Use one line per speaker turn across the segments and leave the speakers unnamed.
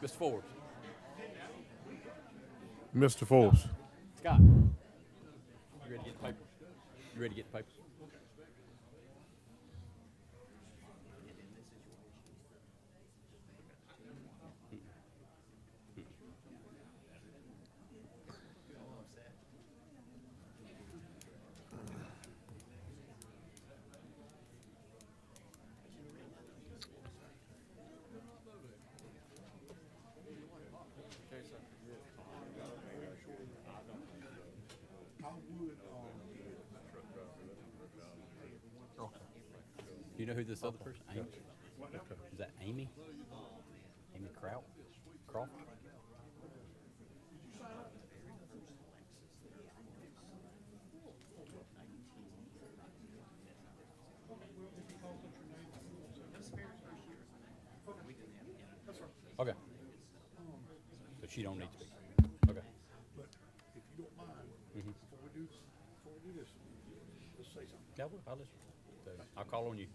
Mr. Forbes.
Mr. Forbes.
Scott. You ready to get the papers? You ready to get the papers? Do you know who this other person? Amy? Is that Amy? Amy Kraut? Croft? Okay. So she don't need to be. Okay.
But if you don't mind, before we do this, let's say something.
Yeah, I'll listen. So I'll call on you.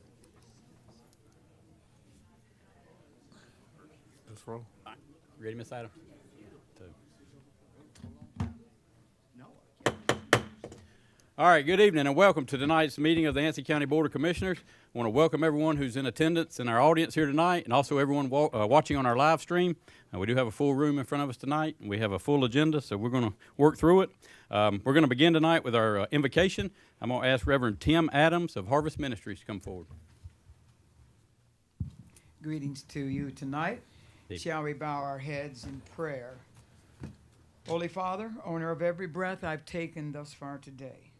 That's wrong.
All right. You ready, Miss Adam? All right, good evening and welcome to tonight's meeting of the Yancey County Board of Commissioners. I want to welcome everyone who's in attendance in our audience here tonight and also everyone watching on our live stream. We do have a full room in front of us tonight and we have a full agenda, so we're going to work through it. We're going to begin tonight with our invocation. I'm going to ask Reverend Tim Adams of Harvest Ministries to come forward.
Greetings to you tonight. Shall we bow our heads in prayer? Holy Father, owner of every breath I've taken thus far today,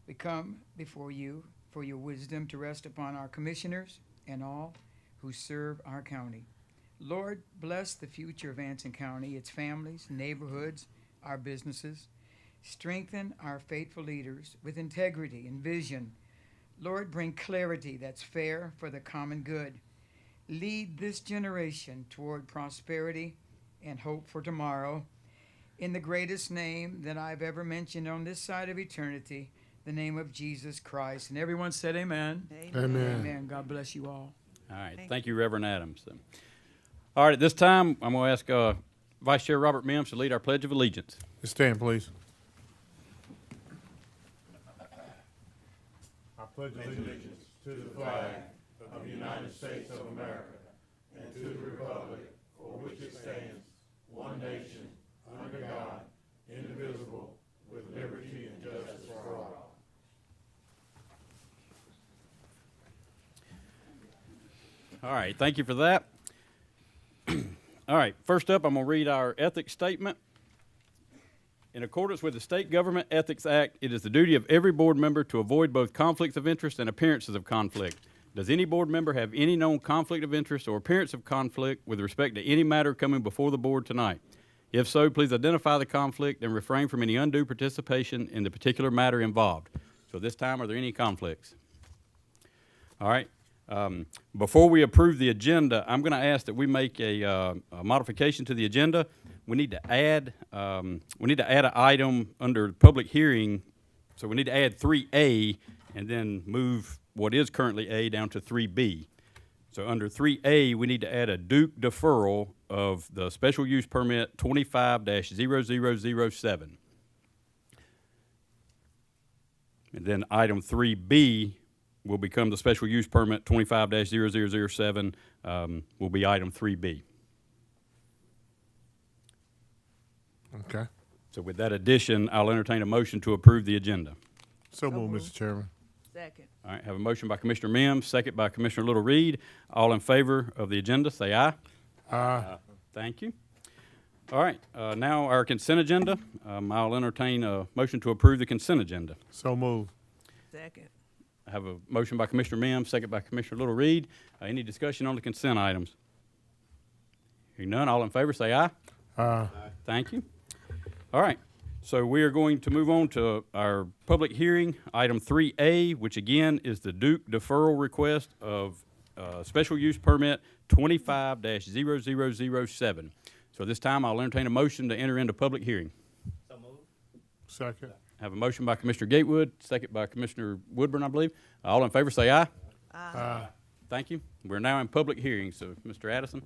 we come before you for your wisdom to rest upon our commissioners and all who serve our county. Lord, bless the future of Anson County, its families, neighborhoods, our businesses. Strengthen our faithful leaders with integrity and vision. Lord, bring clarity that's fair for the common good. Lead this generation toward prosperity and hope for tomorrow. In the greatest name that I've ever mentioned on this side of eternity, the name of Jesus Christ. And everyone said amen.
Amen.
Amen. God bless you all.
All right, thank you, Reverend Adams. All right, at this time, I'm going to ask Vice Chair Robert Mims to lead our Pledge of Allegiance.
Stand, please. I pledge allegiance to the flag of the United States of America and to the republic for which it stands, one nation, under God, indivisible, with liberty and justice for all.
All right, thank you for that. All right, first up, I'm going to read our ethics statement. In accordance with the State Government Ethics Act, it is the duty of every board member to avoid both conflicts of interest and appearances of conflict. Does any board member have any known conflict of interest or appearance of conflict with respect to any matter coming before the board tonight? If so, please identify the conflict and refrain from any undue participation in the particular matter involved. So this time, are there any conflicts? All right. Before we approve the agenda, I'm going to ask that we make a modification to the agenda. We need to add an item under public hearing. So we need to add 3A and then move what is currently A down to 3B. So under 3A, we need to add a Duke deferral of the special use permit 25-0007. And then item 3B will become the special use permit 25-0007, will be item 3B.
Okay.
So with that addition, I'll entertain a motion to approve the agenda.
So moved, Mr. Chairman.
Second.
All right, have a motion by Commissioner Mims, second by Commissioner Little Reed. All in favor of the agenda, say aye.
Aye.
Thank you. All right, now our consent agenda. I'll entertain a motion to approve the consent agenda.
So moved.
Second.
I have a motion by Commissioner Mims, second by Commissioner Little Reed. Any discussion on the consent items? Hearing none, all in favor say aye.
Aye.
Thank you. All right, so we are going to move on to our public hearing, item 3A, which again is the Duke deferral request of special use permit 25-0007. So this time I'll entertain a motion to enter into public hearing.
Second.
I have a motion by Commissioner Gatewood, second by Commissioner Woodburn, I believe. All in favor say aye.
Aye.
Thank you. We're now in public hearing, so Mr. Addison.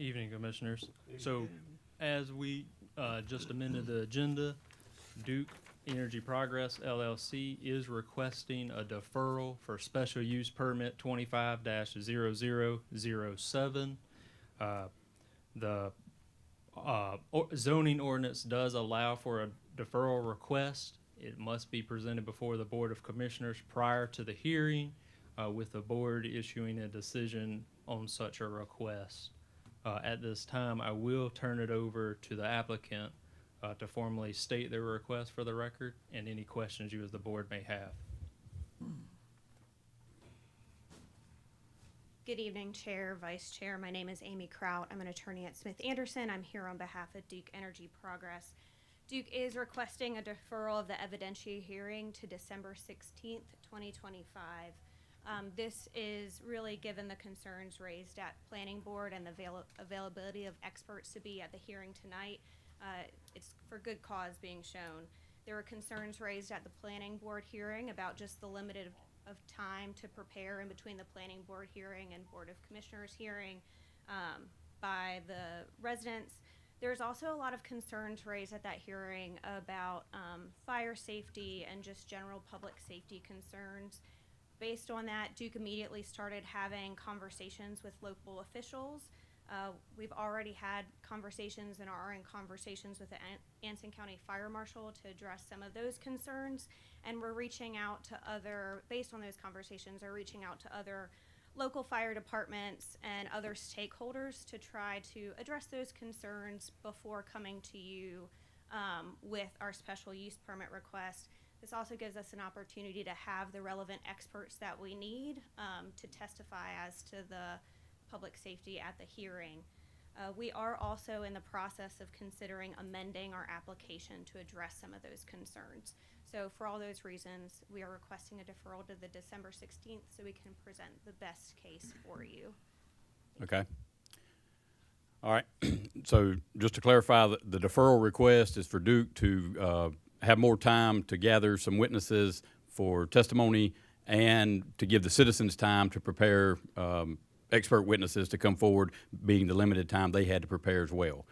Evening, Commissioners. So, as we just amended the agenda, Duke Energy Progress LLC is requesting a deferral for special use permit 25-0007. The zoning ordinance does allow for a deferral request. It must be presented before the Board of Commissioners prior to the hearing, with the board issuing a decision on such a request. At this time, I will turn it over to the applicant to formally state their request for the record and any questions you as the board may have.
Good evening, Chair, Vice Chair. My name is Amy Kraut. I'm an attorney at Smith Anderson. I'm here on behalf of Duke Energy Progress. Duke is requesting a deferral of the evidentiary hearing to December 16th, 2025. This is really given the concerns raised at Planning Board and the availability of experts to be at the hearing tonight. It's for good cause being shown. There were concerns raised at the Planning Board hearing about just the limited of time to prepare in between the Planning Board hearing and Board of Commissioners hearing by the residents. There's also a lot of concerns raised at that hearing about fire safety and just general public safety concerns. Based on that, Duke immediately started having conversations with local officials. We've already had conversations and are in conversations with the Anson County Fire Marshal to address some of those concerns. And we're reaching out to based on those conversations, are reaching out to other local fire departments and other stakeholders to try to address those concerns before coming to you with our special use permit request. This also gives us an opportunity to have the relevant experts that we need to testify as to the public safety at the hearing. We are also in the process of considering amending our application to address some of those concerns. So for all those reasons, we are requesting a deferral to the December 16th so we can present the best case for you.
Okay. All right. So just to clarify, the deferral request is for Duke to have more time to gather some witnesses for testimony and to give the citizens time to prepare expert witnesses to come forward, being the limited time they had to prepare as well.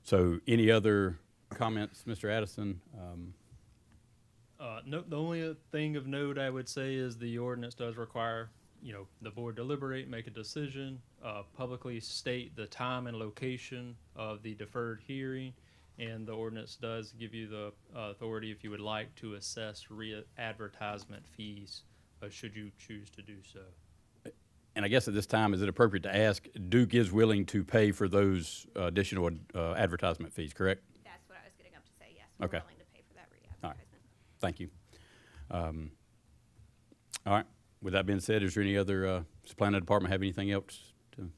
So any other comments, Mr. Addison?
No, the only thing of note I would say is the ordinance does require, the board deliberate, make a decision, publicly state the time and location of the deferred hearing, and the ordinance does give you the authority, if you would like, to assess re-advertisement fees, should you choose to do so.
And I guess at this time, is it appropriate to ask, Duke is willing to pay for those additional advertisement fees, correct?
That's what I was getting up to say, yes. We're
Okay.
willing to pay for that re-advertisement.
Thank you. All right. With that being said, is there any other, does the planning department have anything else to?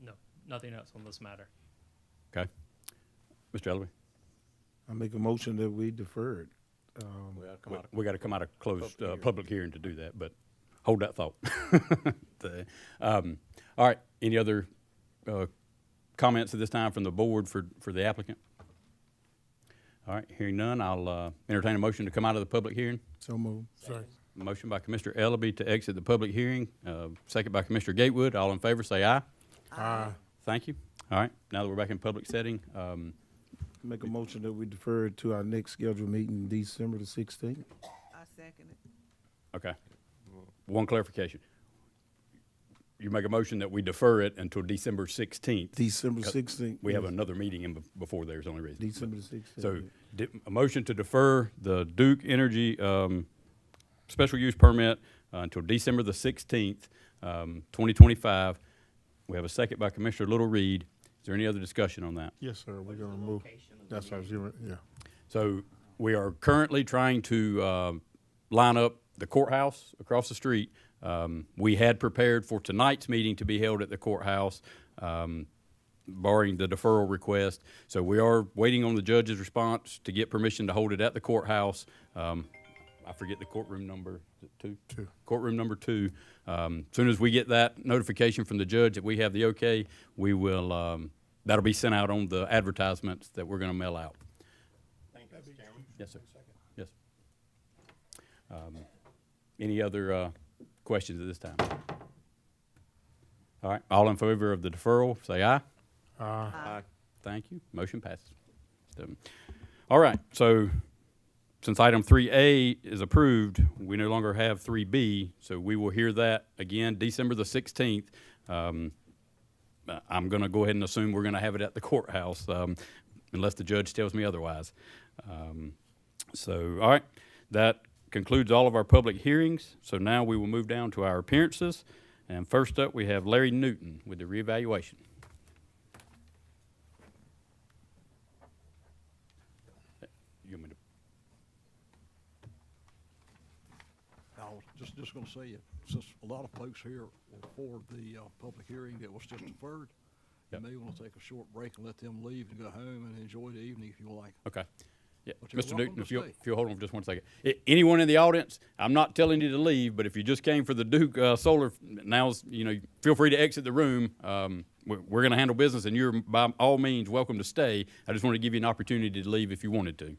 No, nothing else on this matter.
Okay. Mr. Ellerby?
I make a motion that we deferred.
We got to come out of closed public hearing to do that, but hold that thought. All right. Any other comments at this time from the board for the applicant? All right. Hearing none, I'll entertain a motion to come out of the public hearing.
So moved. Sorry.
Motion by Commissioner Ellerby to exit the public hearing. Second by Commissioner Gatewood. All in favor, say aye.
Aye.
Thank you. All right. Now that we're back in public setting,
Make a motion that we defer to our next scheduled meeting, December the 16th.
I second it.
okay. One clarification. You make a motion that we defer it until December 16th.
December 16th.
We have another meeting in before there's only reason.
December the 16th.
So a motion to defer the Duke Energy special use permit until December the 16th, 2025. We have a second by Commissioner Little Reed. Is there any other discussion on that?
Yes, sir, we're gonna move. That's what I was doing, yeah.
So we are currently trying to line up the courthouse across the street. We had prepared for tonight's meeting to be held at the courthouse, barring the deferral request. So we are waiting on the judge's response to get permission to hold it at the courthouse. I forget the courtroom number, is it 2?
2.
Courtroom number 2. As soon as we get that notification from the judge that we have the okay, we will, that'll be sent out on the advertisements that we're gonna mail out.
Thank you, Mr. Chairman.
Yes, sir. Yes. Any other questions at this time? All right, all in favor of the deferral, say aye.
Aye.
Thank you. Motion passes. All right, so since item 3A is approved, we no longer have 3B, so we will hear that again December the 16th. I'm going to go ahead and assume we're going to have it at the courthouse, unless the judge tells me otherwise. So, all right, that concludes all of our public hearings. So now we will move down to our appearances. And first up, we have Larry Newton with the reevaluation. You want me to?
I was just gonna say, since a lot of folks here were for the, public hearing that was just deferred, you
Yep.
may wanna take a short break and let them leave and go home and enjoy the evening if you like.
Okay. Yeah,
But you're
Mr.
welcome
Newton,
to
if you'll,
stay.
if you'll hold on for just one second. Anyone in the audience, I'm not telling you to leave, but if you just came for the Duke Solar, now's, feel free to exit the room. We're going to handle business, and you're by all means welcome to stay. I just want to give you an opportunity to leave if you wanted to.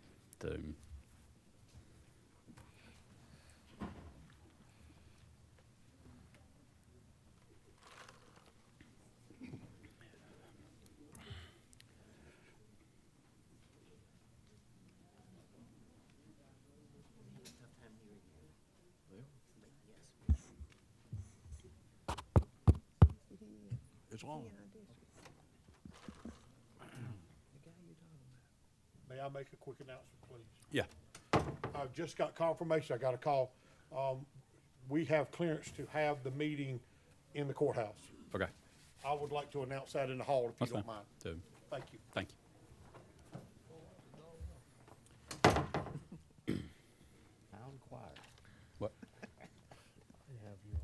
It's on.
May I make a quick announcement, please?
Yeah.
I've just got confirmation, I got a call. We have clearance to have the meeting in the courthouse.
Okay.
I would like to announce that in the hall if
That's
you don't
fine.
mind.
So,
Thank you.
thank you.
Sound quiet.
What?
You have your,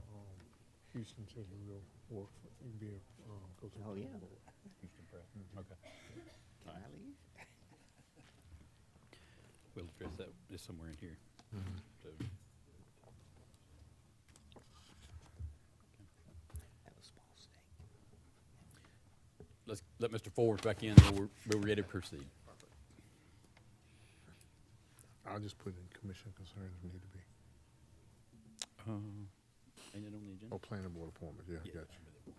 Houston said you will work for, you can be a, go to.
Oh, yeah.
Okay.
Can I leave?
We'll address that just somewhere in here. So,
Have a small stake.
let's let Mr. Forbes back in, and we're ready to proceed.
I'll just put in commission concerns need to be,
Ain't it on the agenda?
or planning board appointments, yeah,
Yeah.
got you.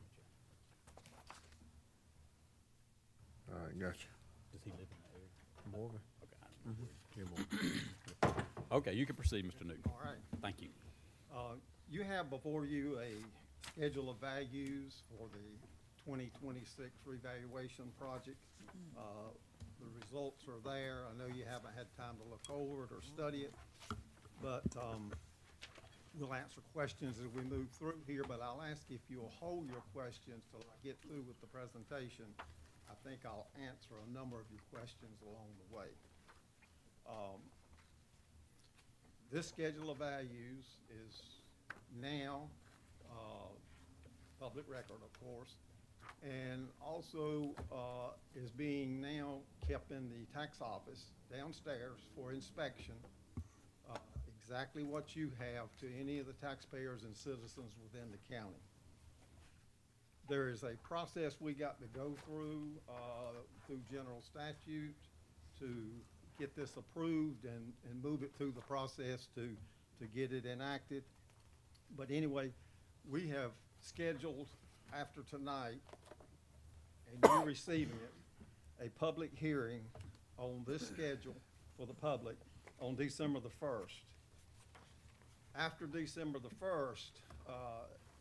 All right, got you.
Does he live in that area?
Morgan?
Okay. I don't know.
Yeah, Morgan.
Okay, you can proceed, Mr. Newton.
All right.
Thank you.
You have before you a schedule of values for the 2026 revaluation project. The results are there. I know you haven't had time to look over it or study it, but we'll answer questions as we move through here, but I'll ask if you'll hold your questions till I get through with the presentation. I think I'll answer a number of your questions along the way. This schedule of values is now public record, of course, and also is being now kept in the tax office downstairs for inspection. Exactly what you have to any of the taxpayers and citizens within the county. There is a process we got to go through general statute to get this approved and move it through the process to get it enacted. But anyway, we have scheduled after tonight, and you receiving it, a public hearing on this schedule for the public on December the 1st. After December the 1st,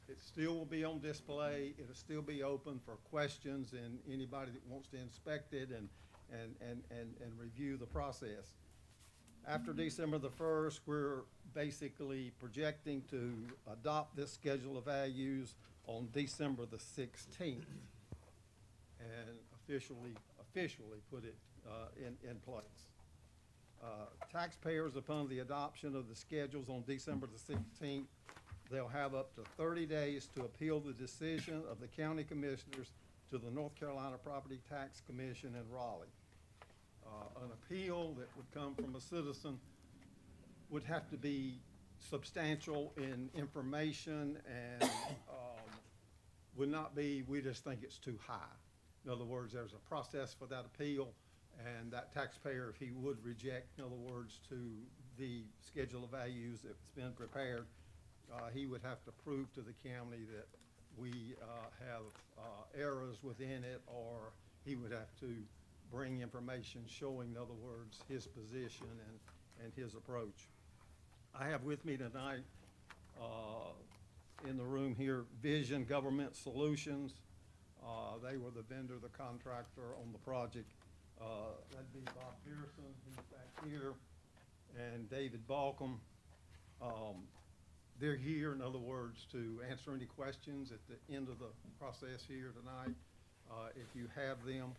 it still will be on display. It'll still be open for questions and anybody that wants to inspect it and review the process. After December the 1st, we're basically projecting to adopt this schedule of values on December the 16th and officially put it in place. Taxpayers, upon the adoption of the schedules on December the 16th, they'll have up to 30 days to appeal the decision of the county commissioners to the North Carolina Property Tax Commission in Raleigh. An appeal that would come from a citizen would have to be substantial in information and would not be, we just think it's too high. In other words, there's a process for that appeal, and that taxpayer, if he would reject, in other words, to the schedule of values that's been prepared, he would have to prove to the county that we have errors within it, or he would have to bring information showing, in other words, his position and his approach. I have with me tonight, in the room here, Vision Government Solutions. They were the vendor, the contractor on the project. That'd be Bob Pearson, who's back here, and David Balcom. They're here, in other words, to answer any questions at the end of the process here tonight, if you have them.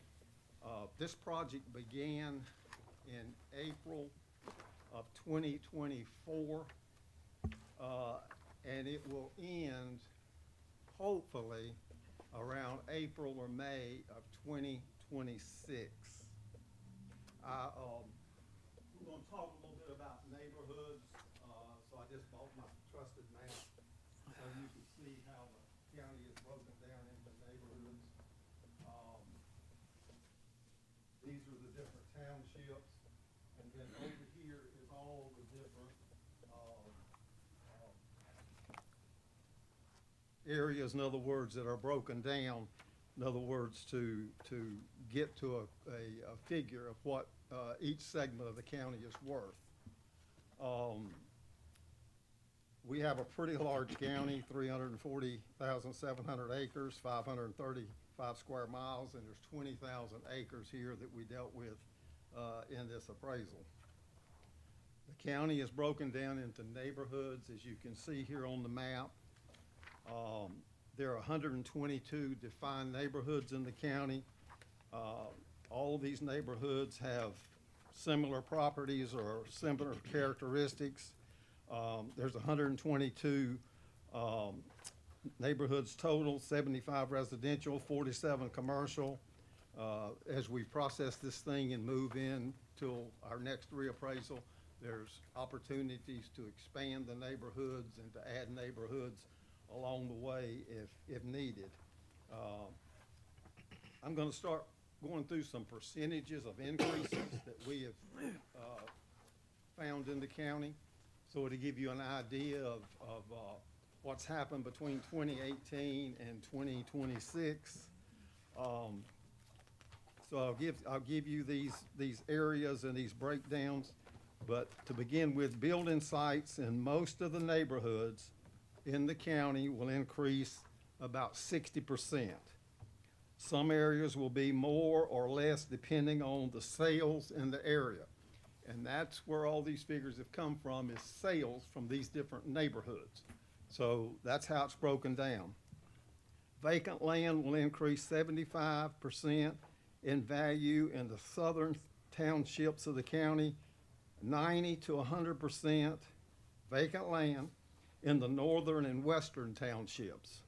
This project began in April of 2024, and it will end hopefully around April or May of 2026. We're going to talk a little bit about neighborhoods, so I just bought my trusted map so you can see how the county is broken down into neighborhoods. These are the different townships, and then over here is all the different areas, in other words, that are broken down, in other words, to get to a figure of what each segment of the county is worth. We have a pretty large county, 340,700 acres, 535 square miles, and there's 20,000 acres here that we dealt with in this appraisal. The county is broken down into neighborhoods, as you can see here on the map. There are 122 defined neighborhoods in the county. All these neighborhoods have similar properties or similar characteristics. There's 122 neighborhoods total, 75 residential, 47 commercial. As we process this thing and move in till our next reappraisal, there's opportunities to expand the neighborhoods and to add neighborhoods along the way if needed. I'm going to start going through some percentages of increases that we have found in the county. So to give you an idea of what's happened between 2018 and 2026. So I'll give you these areas and these breakdowns. But to begin with, building sites in most of the neighborhoods in the county will increase about 60%. Some areas will be more or less depending on the sales in the area. And that's where all these figures have come from, is sales from these different neighborhoods. So that's how it's broken down. Vacant land will increase 75% in value in the southern townships of the county, 90 to 100% vacant land in the northern and western townships.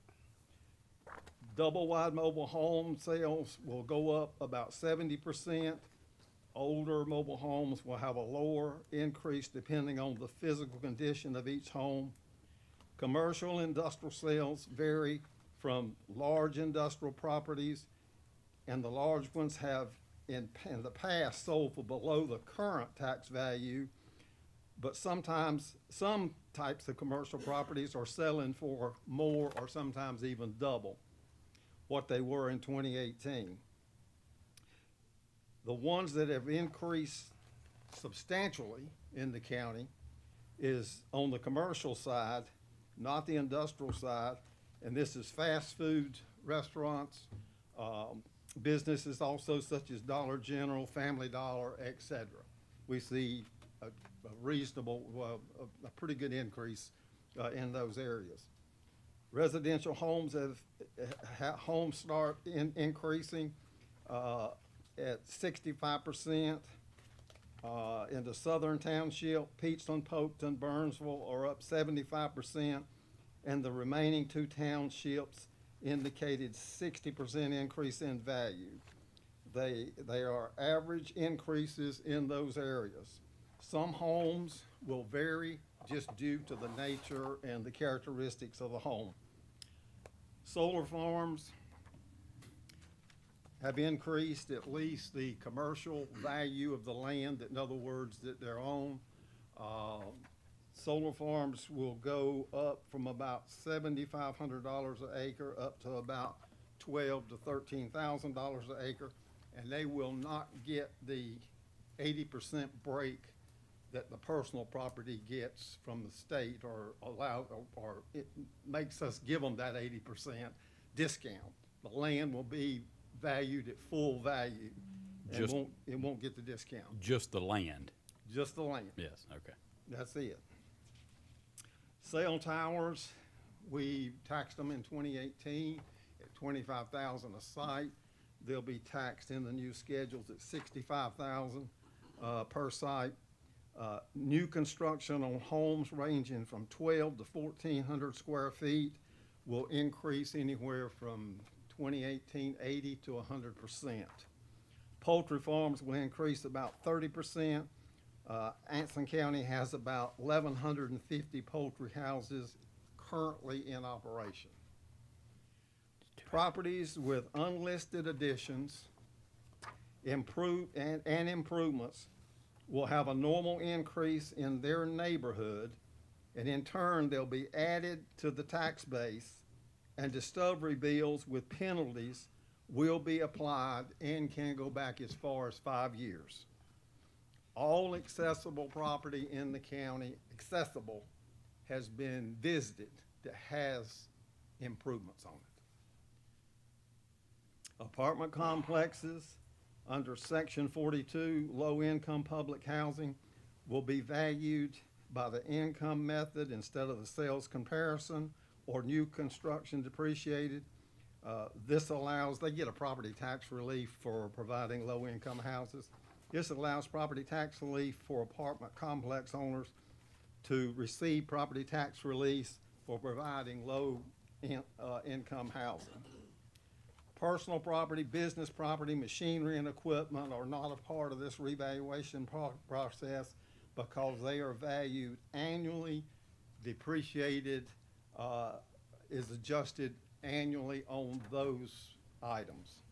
Double-wide mobile home sales will go up about 70%. Older mobile homes will have a lower increase depending on the physical condition of each home. Commercial industrial sales vary from large industrial properties, and the large ones have in the past sold for below the current tax value, but sometimes some types of commercial properties are selling for more or sometimes even double what they were in 2018. The ones that have increased substantially in the county is on the commercial side, not the industrial side, and this is fast food restaurants, businesses also such as Dollar General, Family Dollar, etc. We see a reasonable, a pretty good increase in those areas. Residential homes homes start increasing at 65%. In the southern township, Peachland, Polkton, Burnsville are up 75%, and the remaining two townships indicated 60% increase in value. They are average increases in those areas. Some homes will vary just due to the nature and the characteristics of the home. Solar farms have increased at least the commercial value of the land, in other words, that they're on. Solar farms will go up from about $7,500 an acre up to about $12,000 to $13,000 an acre, and they will not get the 80% break that the personal property gets from the state or or it makes us give them that 80% discount. The land will be valued at full value and
Just-
it won't get the discount,
Just the land.
just the land.
Yes, okay.
That's it. Cell towers, we taxed them in 2018 at 25,000 a site. They'll be taxed in the new schedules at 65,000 per site. New construction on homes ranging from 12 to 1,400 square feet will increase anywhere from 2018 80 to 100%. Poultry farms will increase about 30%. Anson County has about 1,150 poultry houses currently in operation. Properties with unlisted additions and improvements will have a normal increase in their neighborhood, and in turn, they'll be added to the tax base, and discovery bills with penalties will be applied and can go back as far as 5 years. All accessible property in the county, accessible, has been visited that has improvements on it. Apartment complexes under Section 42, low-income public housing, will be valued by the income method instead of the sales comparison or new construction depreciated. This allows, they get a property tax relief for providing low-income houses. This allows property tax relief for apartment complex owners to receive property tax release for providing income housing. Personal property, business property, machinery and equipment are not a part of this revaluation process because they are valued annually, depreciated, is adjusted annually on those items.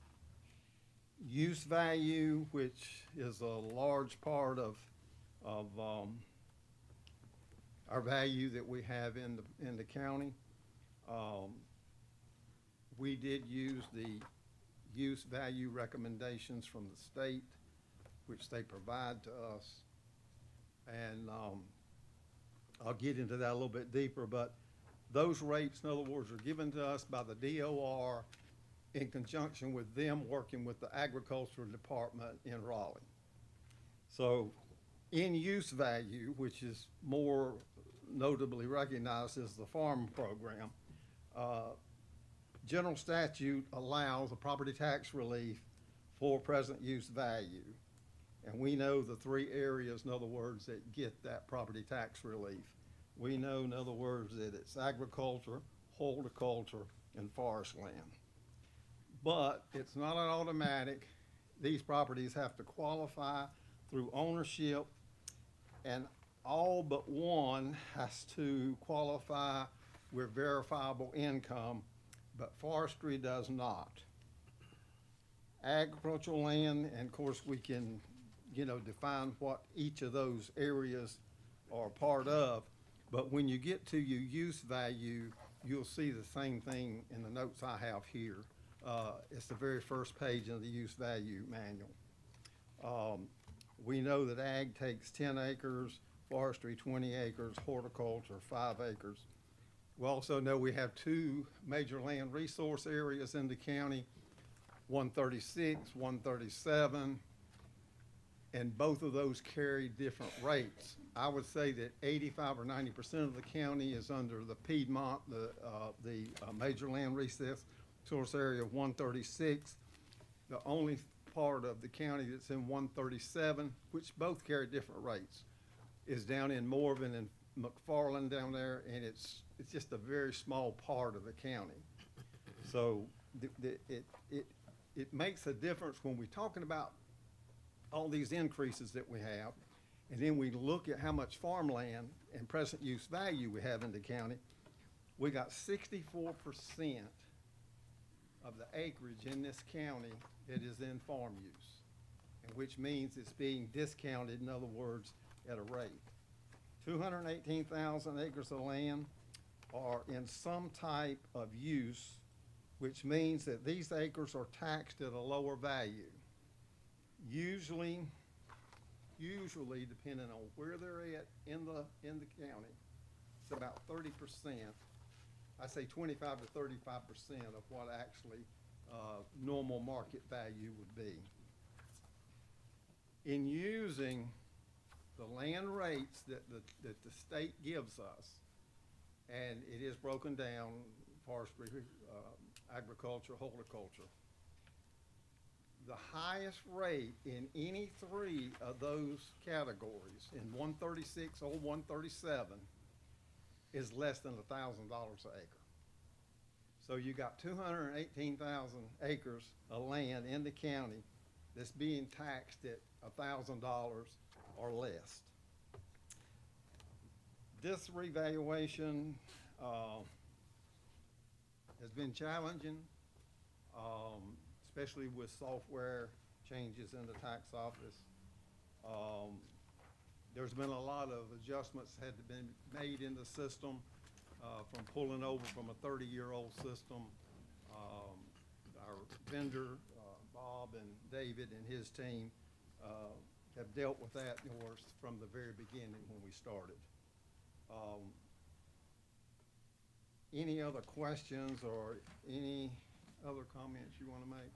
Use value, which is a large part of our value that we have in the county. We did use the use value recommendations from the state, which they provide to us. And I'll get into that a little bit deeper, but those rates, in other words, are given to us by the DOR in conjunction with them working with the agricultural department in Raleigh. So in-use value, which is more notably recognized as the farm program, general statute allows a property tax relief for present use value. And we know the three areas, in other words, that get that property tax relief. We know, in other words, that it's agriculture, horticulture, and forest land. But it's not an automatic. These properties have to qualify through ownership, and all but one has to qualify with verifiable income, but forestry does not. Agricultural land, and of course we can, define what each of those areas are part of, but when you get to your use value, you'll see the same thing in the notes I have here. It's the very first page of the use value manual. We know that ag takes 10 acres, forestry 20 acres, horticulture 5 acres. We also know we have two major land resource areas in the county, 136, 137, and both of those carry different rates. I would say that 85 or 90% of the county is under the Piedmont, the major land resource area of 136. The only part of the county that's in 137, which both carry different rates, is down in Morven and McFarland down there, and it's just a very small part of the county. So it makes a difference when we're talking about all these increases that we have, and then we look at how much farmland and present use value we have in the county. We got 64% of the acreage in this county that is in farm use, and which means it's being discounted, in other words, at a rate. 218,000 acres of land are in some type of use, which means that these acres are taxed at a lower value. Usually, depending on where they're at in the county, it's about 30%. I say 25 to 35% of what actually normal market value would be. In using the land rates that the state gives us, and it is broken down, forestry, agriculture, horticulture, the highest rate in any three of those categories, in 136 or 137, is less than $1,000 an acre. So you got 218,000 acres of land in the county that's being taxed at $1,000 or less. This revaluation has been challenging, especially with software changes in the tax office. There's been a lot of adjustments had to been made in the system, from pulling over from a 30-year-old system. Our vendor, Bob and David and his team, have dealt with that, of course, from the very beginning when we started. Any other questions or any other comments you want to make?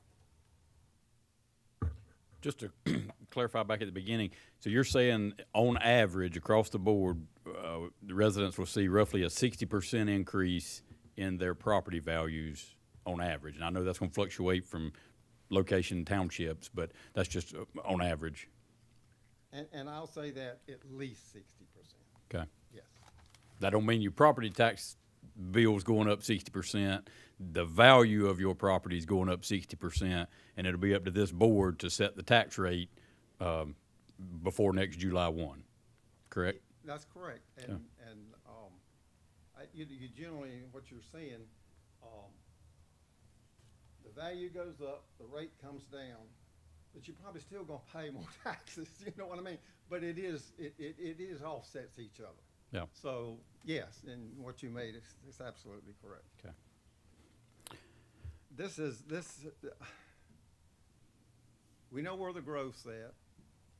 Just to clarify back at the beginning, so you're saying on average across the board, the residents will see roughly a 60% increase in their property values on average. And I know that's going to fluctuate from location townships, but that's just on average.
And I'll say that at least 60%.
Okay.
Yes.
That don't mean your property tax bill's going up 60%. The value of your property is going up 60%, and it'll be up to this board to set the tax rate before next July 1. Correct?
That's correct. And you generally, what you're saying, the value goes up, the rate comes down, but you're probably still going to pay more taxes. You know what I mean? But it is offsets each other.
Yeah.
So yes, and what you made is absolutely correct.
Okay.
We know where the growth's at.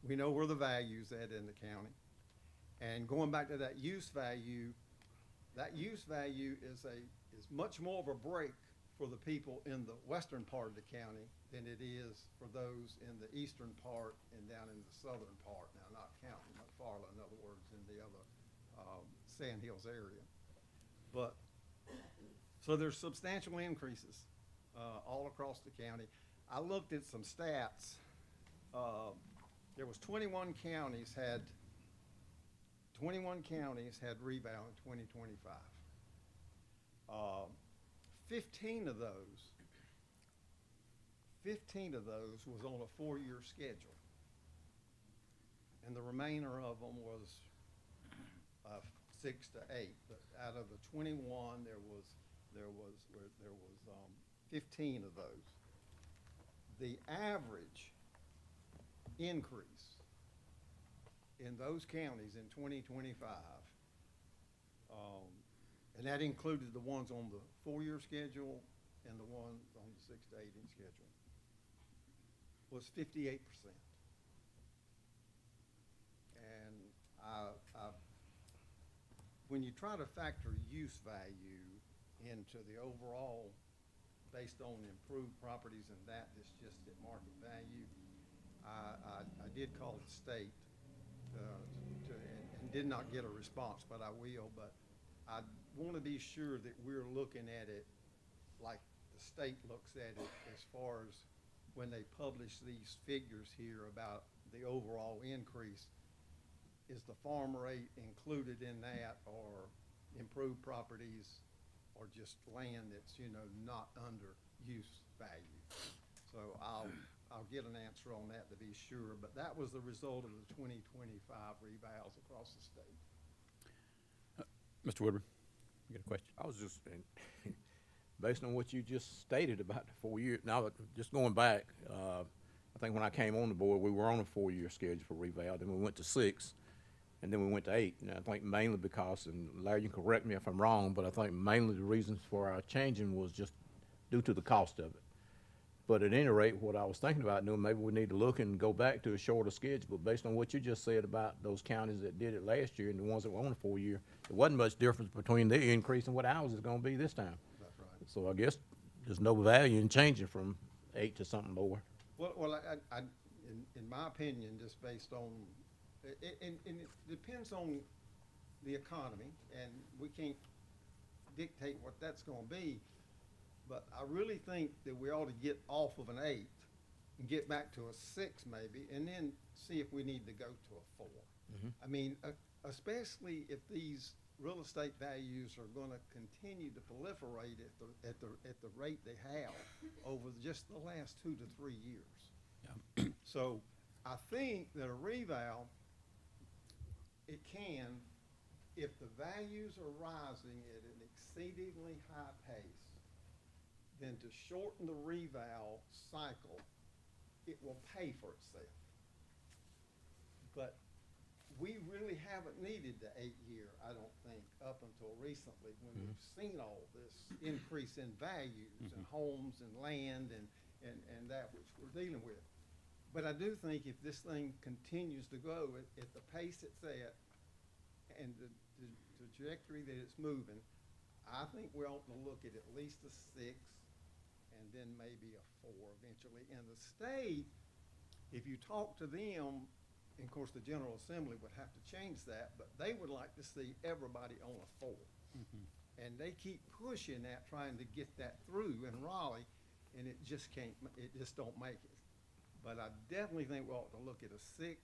We know where the value's at in the county. And going back to that use value is much more of a break for the people in the western part of the county than it is for those in the eastern part and down in the southern part. Now, not counting McFarland, in other words, in the other Sand Hills area. But, so there's substantial increases all across the county. I looked at some stats. There was 21 counties had reval in 2025. 15 of those was on a 4-year schedule, and the remainder of them was 6 to 8. But out of the 21, there was 15 of those. The average increase in those counties in 2025, and that included the ones on the 4-year schedule and the ones on the 6 to 8 schedule, was 58%. And when you try to factor use value into the overall, based on improved properties and that's just at market value, I did call the state and did not get a response, but I will. But I want to be sure that we're looking at it like the state looks at it, as far as when they publish these figures here about the overall increase. Is the farm rate included in that, or improved properties, or just land that's, not under use value? So I'll get an answer on that to be sure, but that was the result of the 2025 revals across the state.
Mr. Woodward, you got a question?
I was just, based on what you just stated about the 4 years, now just going back, I think when I came on the board, we were on a 4-year schedule for reval, then we went to 6, and then we went to 8. And I think mainly because, and Larry, you can correct me if I'm wrong, but I think mainly the reasons for our changing was just due to the cost of it. But at any rate, what I was thinking about doing, maybe we need to look and go back to a shorter schedule. But based on what you just said about those counties that did it last year and the ones that were on a 4-year, there wasn't much difference between their increase and what ours is gonna be this time.
That's right.
So I guess there's no value in changing from 8 to something lower.
Well, in my opinion, just based on, and it depends on the economy, and we can't dictate what that's gonna be, but I really think that we ought to get off of an 8 and get back to a 6 maybe, and then see if we need to go to a 4. I mean, especially if these real estate values are gonna continue to proliferate at the rate they have over just the last 2 to 3 years. So I think that a reval, it can, if the values are rising at an exceedingly high pace, then to shorten the reval cycle, it will pay for itself. But we really haven't needed the 8-year, I don't think, up until recently, when we've seen all this increase in values and homes and land and that which we're dealing with. But I do think if this thing continues to grow at the pace it's at and the trajectory that it's moving, I think we ought to look at least a 6 and then maybe a 4 eventually. And the state, if you talk to them, and of course the General Assembly would have to change that, but they would like to see everybody on a 4. And they keep pushing that, trying to get that through in Raleigh, and it just can't, it just don't make it. But I definitely think we ought to look at a 6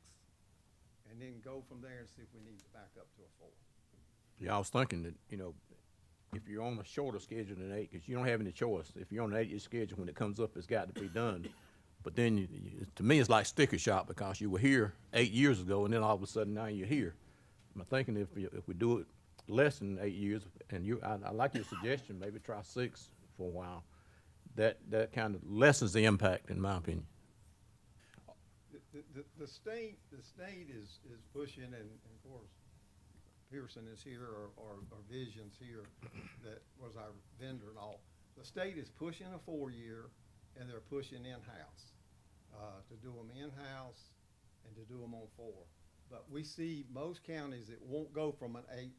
and then go from there and see if we need to back up to a 4.
Yeah, I was thinking that, you know, if you're on a shorter schedule than 8, because you don't have any choice. If you're on an 8-year schedule, when it comes up, it's got to be done. But then, to me, it's like sticker shock, because you were here 8 years ago, and then all of a sudden now you're here. I'm thinking if we do it less than 8 years, and I like your suggestion, maybe try 6 for a while. That kind of lessens the impact, in my opinion.
The state is pushing, and of course, Pearson is here, or Vision's here, that was our vendor and all. The state is pushing a 4-year, and they're pushing in-house, to do them in-house and to do them on 4. But we see most counties that won't go from an 8,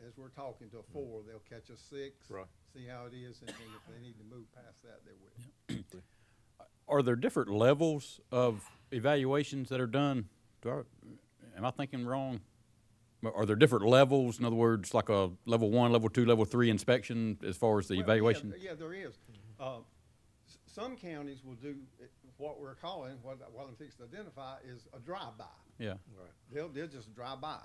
as we're talking, to a 4. They'll catch a 6,
Right.
see how it is, and then if they need to move past that, they will.
Are there different levels of evaluations that are done? Am I thinking wrong? Are there different levels? In other words, like a level 1, level 2, level 3 inspection as far as the
Well,
evaluation?
Yeah, there is. Some counties will do what we're calling, what I'm fixing to identify, is a drive-by.
Yeah.
They'll just drive by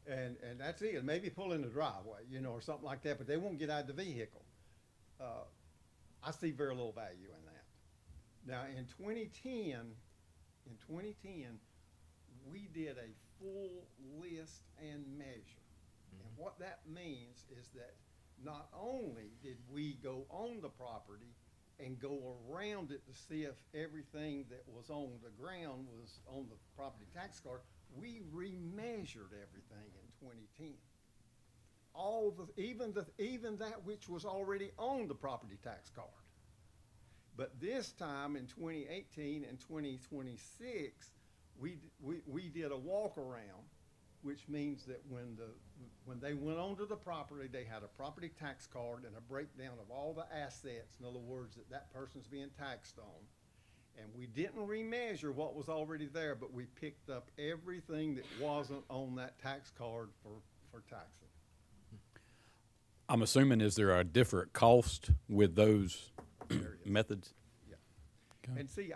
it. And that's it. Maybe pull in the driveway, you know, or something like that, but they won't get out of the vehicle. I see very little value in that. Now, in 2010, we did a full list and measure. And what that means is that not only did we go on the property and go around it to see if everything that was on the ground was on the property tax card, we remeasured everything in 2010. Even that which was already on the property tax card. But this time in 2018 and 2026, we did a walk around, which means that when they went onto the property, they had a property tax card and a breakdown of all the assets, in other words, that person's being taxed on. And we didn't remeasure what was already there, but we picked up everything that wasn't on that tax card for taxing.
I'm assuming, is there a different cost with those methods?
Yeah.
Okay.
And see,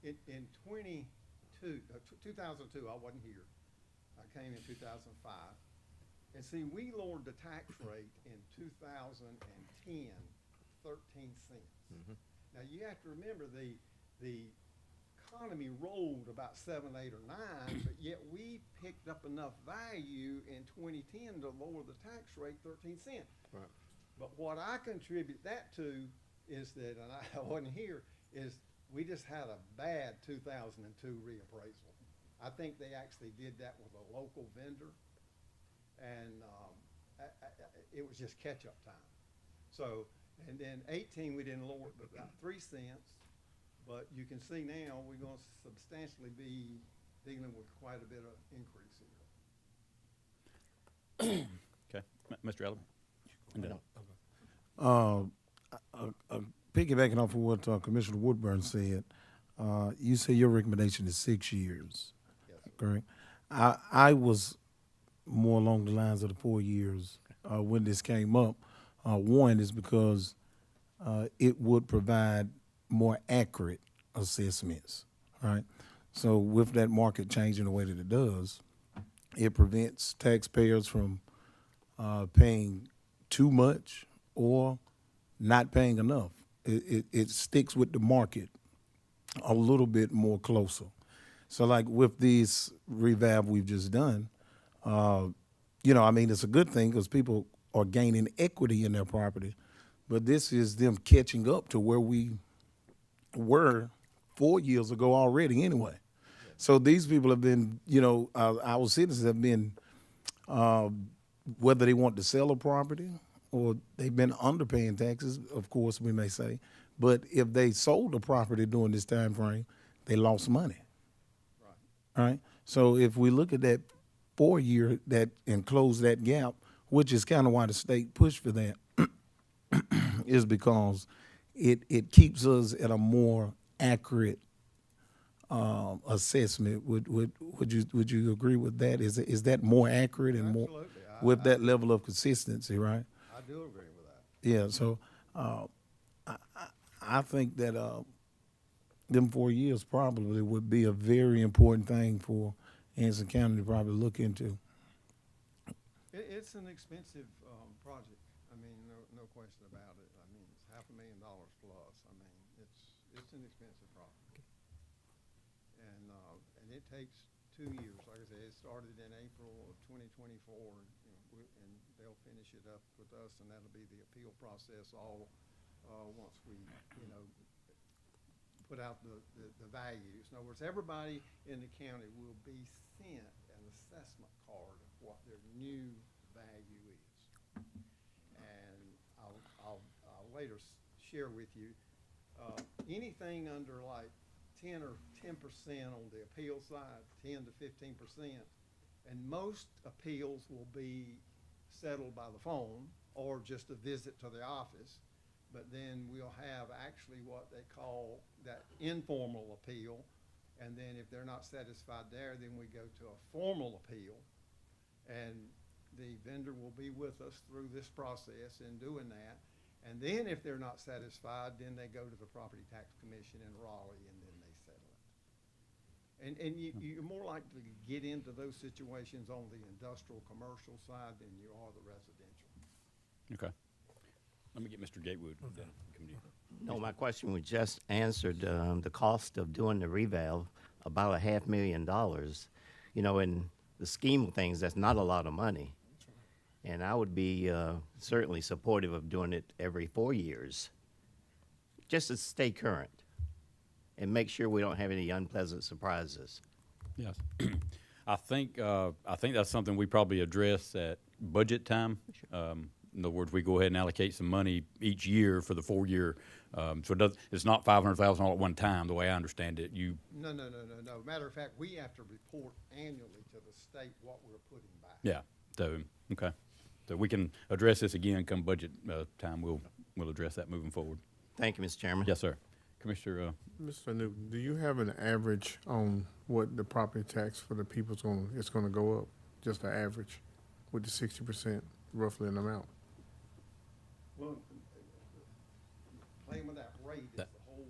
in 2002, I wasn't here. I came in 2005. And see, we lowered the tax rate in 2010, 13 cents.
Mm-hmm.
Now, you have to remember the economy rolled about 7, 8, or 9, but yet we picked up enough value in 2010 to lower the tax rate 13 cents.
Right.
But what I contribute that to is that, and I wasn't here, is we just had a bad 2002 reappraisal. I think they actually did that with a local vendor, and it was just catch-up time. So, and then 18, we didn't lower it but about 3 cents, but you can see now we're going to substantially be dealing with quite a bit of increase here.
Okay, Mr. Elliott? And then-
Piggybacking off of what Commissioner Woodburn said, you say your recommendation is 6 years,
Yes, sir.
correct? I was more along the lines of the 4 years when this came up. One is because it would provide more accurate assessments, right? So with that market changing the way that it does, it prevents taxpayers from paying too much or not paying enough. It sticks with the market a little bit more closer. So like with these revamp we've just done, you know, I mean, it's a good thing because people are gaining equity in their property, but this is them catching up to where we were 4 years ago already anyway. So these people have been, you know, our citizens have been, whether they want to sell a property or they've been underpaying taxes, of course, we may say, but if they sold the property during this time frame, they lost money.
Right.
Right? So if we look at that 4 year that and close that gap, which is kind of why the state pushed for that, is because it keeps us at a more accurate assessment. Would you agree with that? Is that more accurate and more
Absolutely.
with that level of consistency, right?
I do agree with that.
Yeah. So I think that them 4 years probably would be a very important thing for Anson County to probably look into.
It's an expensive project. I mean, no question about it. I mean, it's $500,000 plus. I mean, it's an expensive project. And it takes 2 years. Like I said, it started in April of 2024, and they'll finish it up with us, and that'll be the appeal process all once we, put out the values. In other words, everybody in the county will be sent an assessment card of what their new value is. And I'll later share with you, anything under like 10% on the appeal side, 10 to 15%, and most appeals will be settled by the phone or just a visit to the office. But then we'll have actually what they call that informal appeal. And then if they're not satisfied there, then we go to a formal appeal. And the vendor will be with us through this process in doing that. And then if they're not satisfied, then they go to the Property Tax Commission in Raleigh, and then they settle it. And you're more likely to get into those situations on the industrial commercial side than you are the residential.
Okay. Let me get Mr. Gatewood. to come to you.
No, my question was just answered. The cost of doing the revalve, about $500,000. You know, in the scheme of things, that's not a lot of money. And I would be certainly supportive of doing it every 4 years, just to stay current and make sure we don't have any unpleasant surprises.
Yes. I think that's something we probably address at budget time. In other words, we go ahead and allocate some money each year for the 4 year. So it's not $500,000 all at one time, the way I understand it.
No. Matter of fact, we have to report annually to the state what we're putting back.
Yeah. So okay. So we can address this again come budget time. We'll address that moving forward.
Thank you, Mr. Chairman.
Yes, sir. Commissioner.
Mr. Newton, do you have an average on what the property tax for the people's it's gonna go up? Just an average with the 60% roughly an amount?
Well, playing with that rate is the whole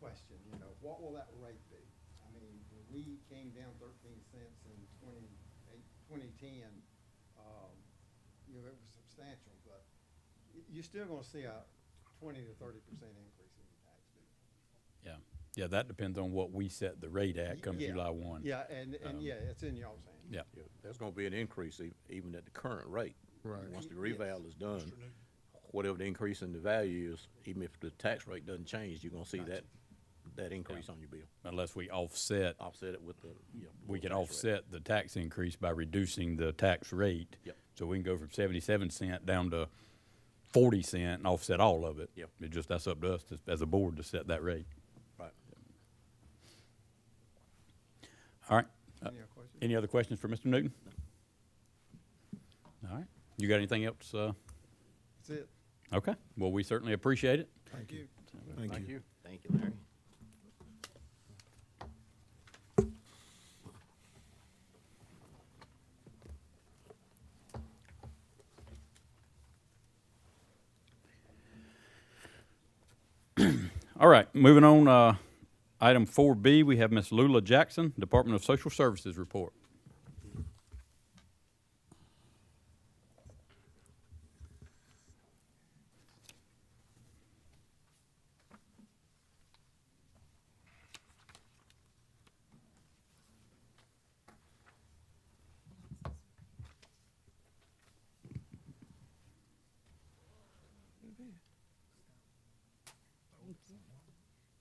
question, what will that rate be? I mean, when we came down 13 cents in 2010, it was substantial, but you're still gonna see a 20 to 30% increase in your tax bill.
Yeah. Yeah, that depends on what we set the rate at come
Yeah.
July 1.
Yeah, and yeah, it's in y'all's hands.
Yeah.
Yeah, there's gonna be an increase even at the current rate.
Right.
Once the reval is done, whatever the increase in the value is, even if the tax rate doesn't change, you're gonna see that that increase on your bill.
unless we offset,
Offset it with the,
we can
tax rate.
offset the tax increase by reducing the tax rate.
Yep.
So we can go from 77 cent down to 40 cent and offset all of it.
Yep.
That's up to us as a board to set that rate.
Right.
All right.
Any other questions?
Any other questions for Mr. Newton? All right. You got anything else?
That's it.
Okay. Well, we certainly appreciate it.
Thank you.
Thank you.
Thank you, Larry.
All right. Moving on, item 4B, we have Ms. Lula Jackson, Department of Social Services report.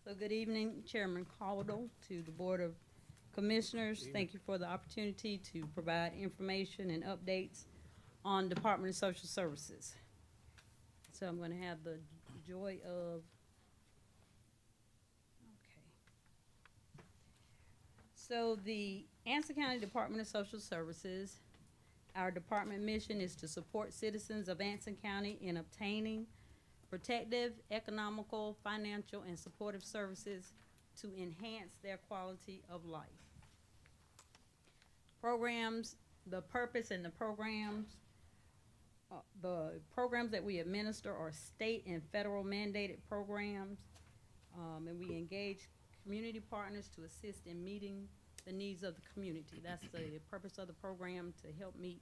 So good evening, Chairman Caudill, to the Board of Commissioners. Thank you for the opportunity to provide information and updates on Department of Social Services. So I'm going to have the joy of, okay. So the Anson County Department of Social Services, our department mission is to support citizens of Anson County in obtaining protective, economical, financial, and supportive services to enhance their quality of life. Programs, the purpose and the programs that we administer are state and federal mandated programs, and we engage community partners to assist in meeting the needs of the community. That's the purpose of the program, to help meet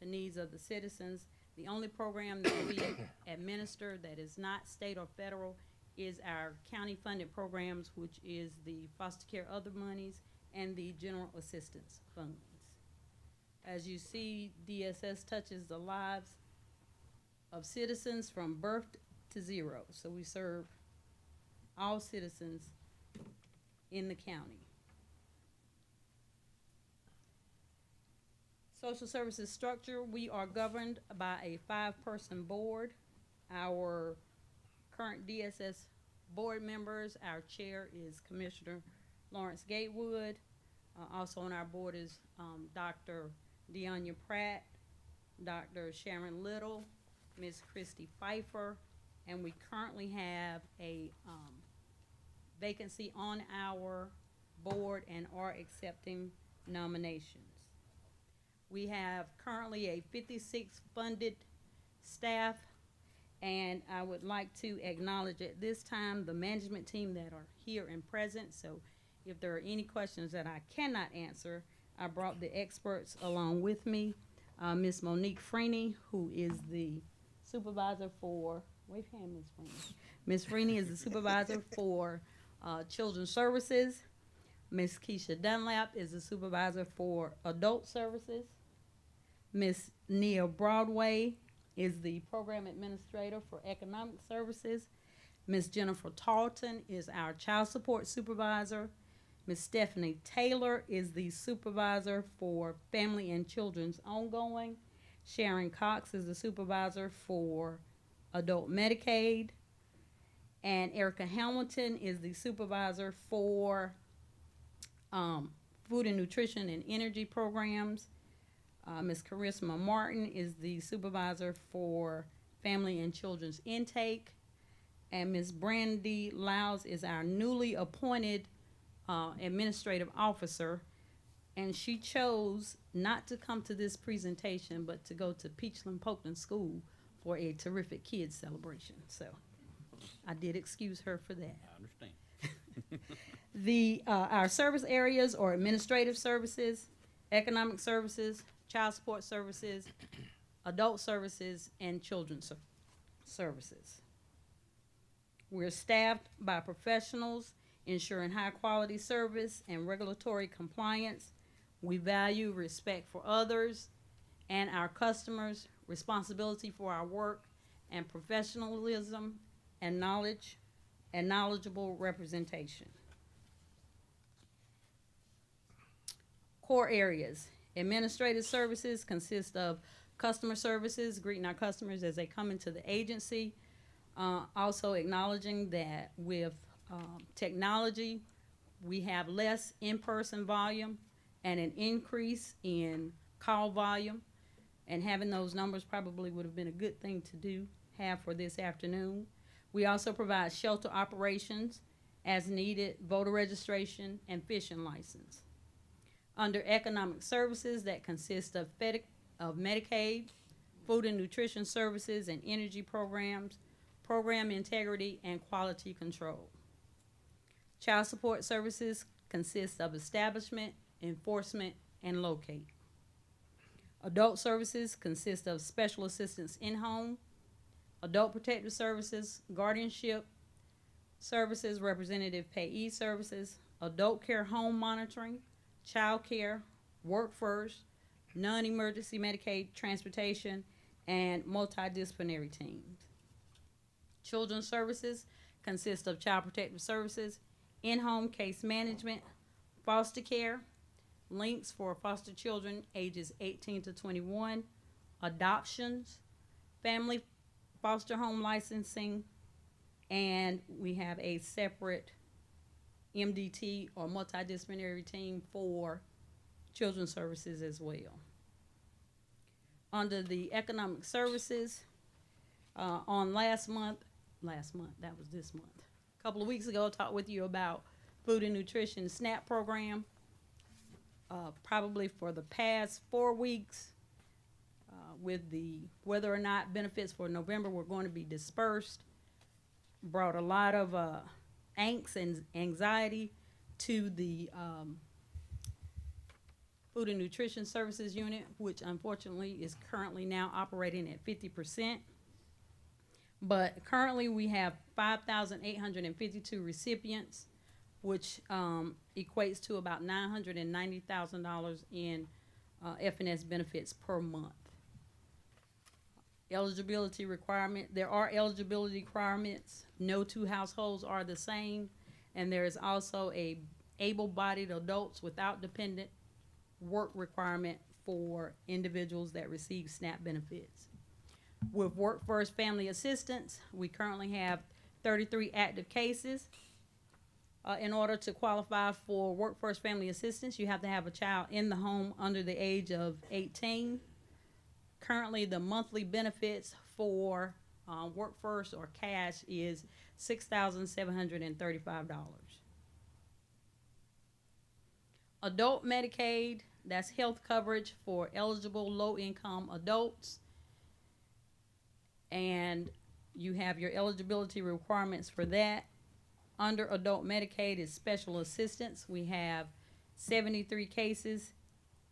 the needs of the citizens. The only program that we administer that is not state or federal is our county-funded programs, which is the foster care other monies and the general assistance funds. As you see, DSS touches the lives of citizens from birth to zero. So we serve all citizens in the county. Social services structure, we are governed by a 5-person board. Our current DSS board members, our chair is Commissioner Lawrence Gatewood. Also on our board is Dr. Deonya Pratt, Dr. Sharon Little, Ms. Christy Pfeiffer, and we currently have a vacancy on our board and are accepting nominations. We have currently a 56 funded staff, and I would like to acknowledge at this time the management team that are here and present. So if there are any questions that I cannot answer, I brought the experts along with me. Ms. Monique Freeney, who is the supervisor for, wave hand, Ms. Freeney. Ms. Freeney is the supervisor for Children's Services. Ms. Keisha Dunlap is the supervisor for Adult Services. Ms. Nia Broadway is the program administrator for Economic Services. Ms. Jennifer Tarleton is our child support supervisor. Ms. Stephanie Taylor is the supervisor for Family and Children's Ongoing. Sharon Cox is the supervisor for Adult Medicaid. And Erica Hamilton is the supervisor for Food and Nutrition and Energy Programs. Ms. Charisma Martin is the supervisor for Family and Children's Intake. And Ms. Brandy Lyles is our newly appointed administrative officer. And she chose not to come to this presentation, but to go to Peachland Polkton School for a terrific kids celebration. So I did excuse her for that.
I understand.
Our service areas are administrative services, economic services, child support services, adult services, and children's services. We're staffed by professionals ensuring high quality service and regulatory compliance. We value respect for others and our customers, responsibility for our work, and professionalism and knowledge and knowledgeable representation. Core areas. Administrative services consist of customer services, greeting our customers as they come into the agency. Also acknowledging that with technology, we have less in-person volume and an increase in call volume. And having those numbers probably would have been a good thing to have for this afternoon. We also provide shelter operations as needed, voter registration, and fishing license. Under economic services, that consist of Medicaid, food and nutrition services, and energy programs, program integrity, and quality control. Child support services consist of establishment, enforcement, and locate. Adult services consist of special assistance in-home, adult protective services, guardianship services, representative payee services, adult care home monitoring, child care, work first, non-emergency Medicaid transportation, and multidisciplinary teams. Children's services consist of child protective services, in-home case management, foster care, links for foster children ages 18 to 21, adoptions, family foster home licensing, and we have a separate MDT or multidisciplinary team for children's services as well. Under the economic services, on last month, that was this month. A couple of weeks ago, I talked with you about food and nutrition SNAP program. Probably for the past 4 weeks, with the whether or not benefits for November were going to be dispersed, brought a lot of angst and anxiety to the food and nutrition services unit, which unfortunately is currently now operating at 50%. But currently we have 5,852 recipients, which equates to about $990,000 in F&S benefits per month. Eligibility requirement, there are eligibility requirements. No two households are the same. And there is also a able-bodied adults without dependent work requirement for individuals that receive SNAP benefits. With Work First Family Assistance, we currently have 33 active cases. In order to qualify for Work First Family Assistance, you have to have a child in the home under the age of 18. Currently, the monthly benefits for Work First or cash is $6,735. Adult Medicaid, that's health coverage for eligible low-income adults. And you have your eligibility requirements for that. Under adult Medicaid is special assistance. We have 73 cases,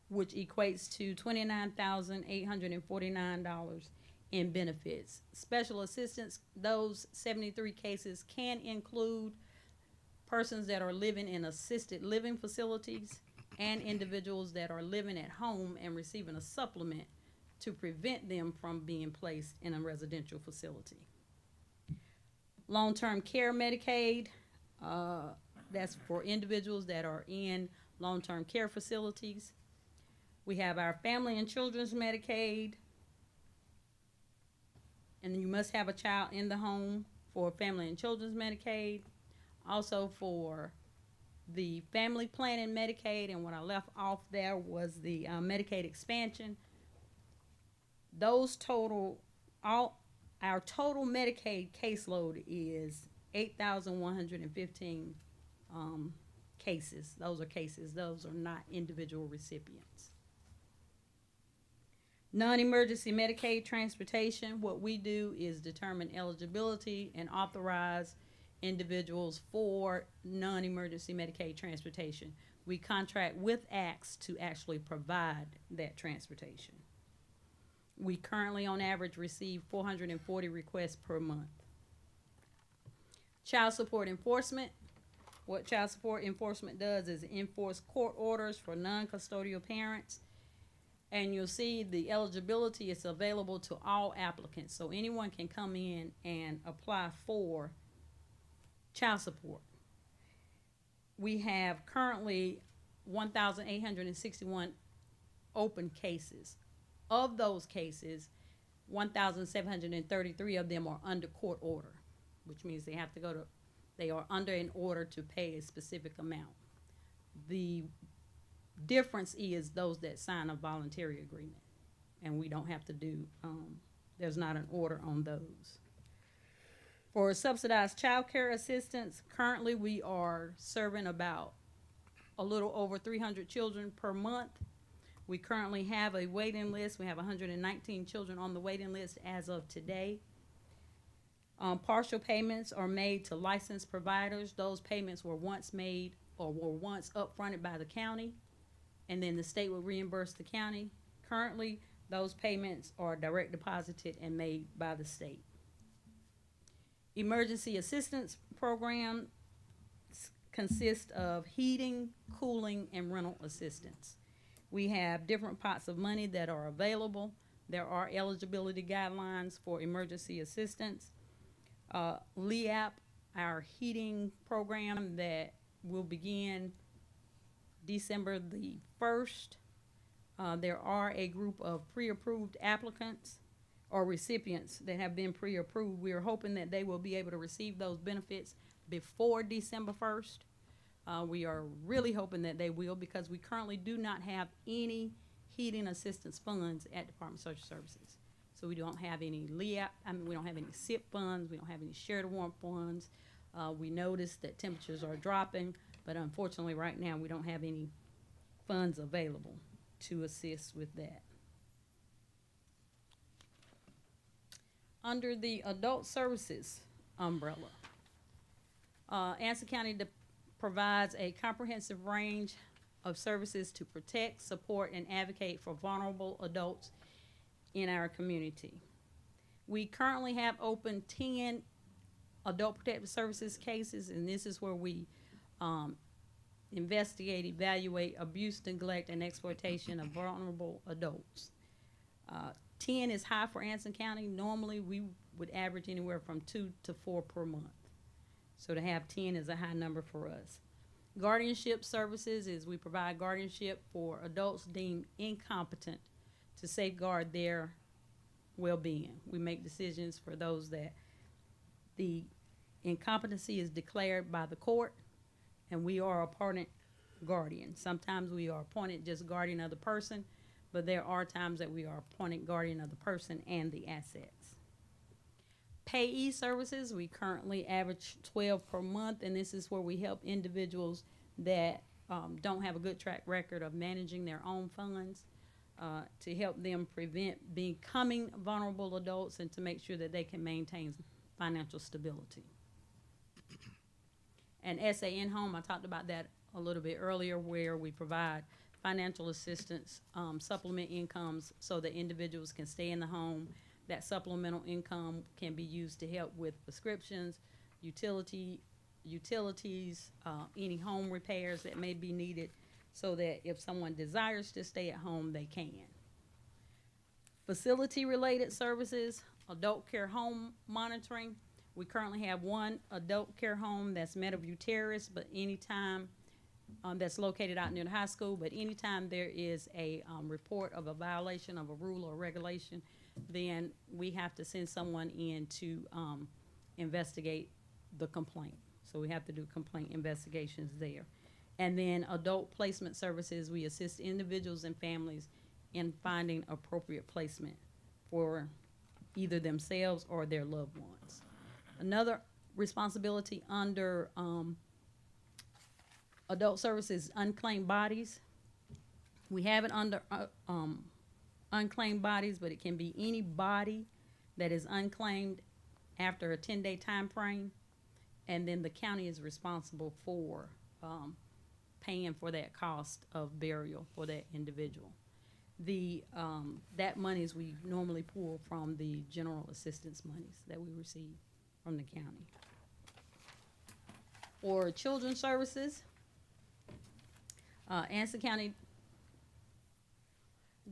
which equates to $29,849 in benefits. Special assistance, those 73 cases can include persons that are living in assisted living facilities and individuals that are living at home and receiving a supplement to prevent them from being placed in a residential facility. Long-term care Medicaid, that's for individuals that are in long-term care facilities. We have our family and children's Medicaid, and you must have a child in the home for family and children's Medicaid. Also for the family planning Medicaid, and what I left off there was the Medicaid expansion. Those total, our total Medicaid caseload is 8,115 cases. Those are cases. Those are not individual recipients. Non-emergency Medicaid transportation, what we do is determine eligibility and authorize individuals for non-emergency Medicaid transportation. We contract with ACTS to actually provide that transportation. We currently, on average, receive 440 requests per month. Child support enforcement. What child support enforcement does is enforce court orders for non-custodial parents. And you'll see the eligibility is available to all applicants. So anyone can come in and apply for child support. We have currently 1,861 open cases. Of those cases, 1,733 of them are under court order, which means they are under an order to pay a specific amount. The difference is those that sign a voluntary agreement, and we don't have to do, there's not an order on those. For subsidized child care assistance, currently we are serving about a little over 300 children per month. We currently have a waiting list. We have 119 children on the waiting list as of today. Partial payments are made to licensed providers. Those payments were once made or were once upfronted by the county, and then the state will reimburse the county. Currently, those payments are direct deposited and made by the state. Emergency assistance program consists of heating, cooling, and rental assistance. We have different pots of money that are available. There are eligibility guidelines for emergency assistance. LEAP, our heating program that will begin December the 1st. There are a group of pre-approved applicants or recipients that have been pre-approved. We are hoping that they will be able to receive those benefits before December 1st. We are really hoping that they will, because we currently do not have any heating assistance funds at Department of Social Services. So we don't have any LEAP, we don't have any SIP funds, we don't have any shared warrant funds. We noticed that temperatures are dropping, but unfortunately right now we don't have any funds available to assist with that. Under the adult services umbrella, Anson County provides a comprehensive range of services to protect, support, and advocate for vulnerable adults in our community. We currently have open 10 adult protective services cases, and this is where we investigate, evaluate abuse, neglect, and exploitation of vulnerable adults. 10 is high for Anson County. Normally, we would average anywhere from 2 to 4 per month. So to have 10 is a high number for us. Guardianship services is we provide guardianship for adults deemed incompetent to safeguard their well-being. We make decisions for those that the incompetency is declared by the court, and we are appointed guardian. Sometimes we are appointed just guardian of the person, but there are times that we are appointed guardian of the person and the assets. Payee services, we currently average 12 per month, and this is where we help individuals that don't have a good track record of managing their own funds, to help them prevent becoming vulnerable adults and to make sure that they can maintain financial stability. And SA in-home, I talked about that a little bit earlier, where we provide financial assistance, supplement incomes so that individuals can stay in the home. That supplemental income can be used to help with prescriptions, utilities, any home repairs that may be needed, so that if someone desires to stay at home, they can. Facility-related services, adult care home monitoring. We currently have one adult care home that's Meadowview Terrace, but anytime that's located out near the high school, but anytime there is a report of a violation of a rule or regulation, then we have to send someone in to investigate the complaint. So we have to do complaint investigations there. And then adult placement services, we assist individuals and families in finding appropriate placement for either themselves or their loved ones. Another responsibility under adult services, unclaimed bodies. We have it under unclaimed bodies, but it can be any body that is unclaimed after a 10-day time frame, and then the county is responsible for paying for that cost of burial for that individual. That monies we normally pull from the general assistance monies that we receive from the county. For children's services, Anson County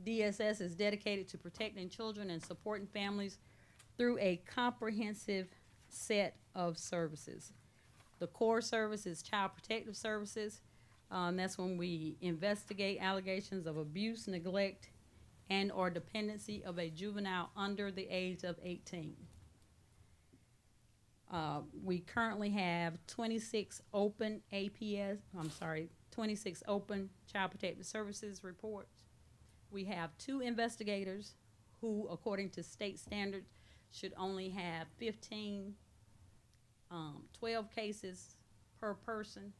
DSS is dedicated to protecting children and supporting families through a comprehensive set of services. The core service is child protective services. And that's when we investigate allegations of abuse, neglect, and or dependency of a juvenile under the age of 18. We currently have 26 open 26 open Child Protective Services reports. We have 2 investigators who, according to state standards, should only have 12 cases per person.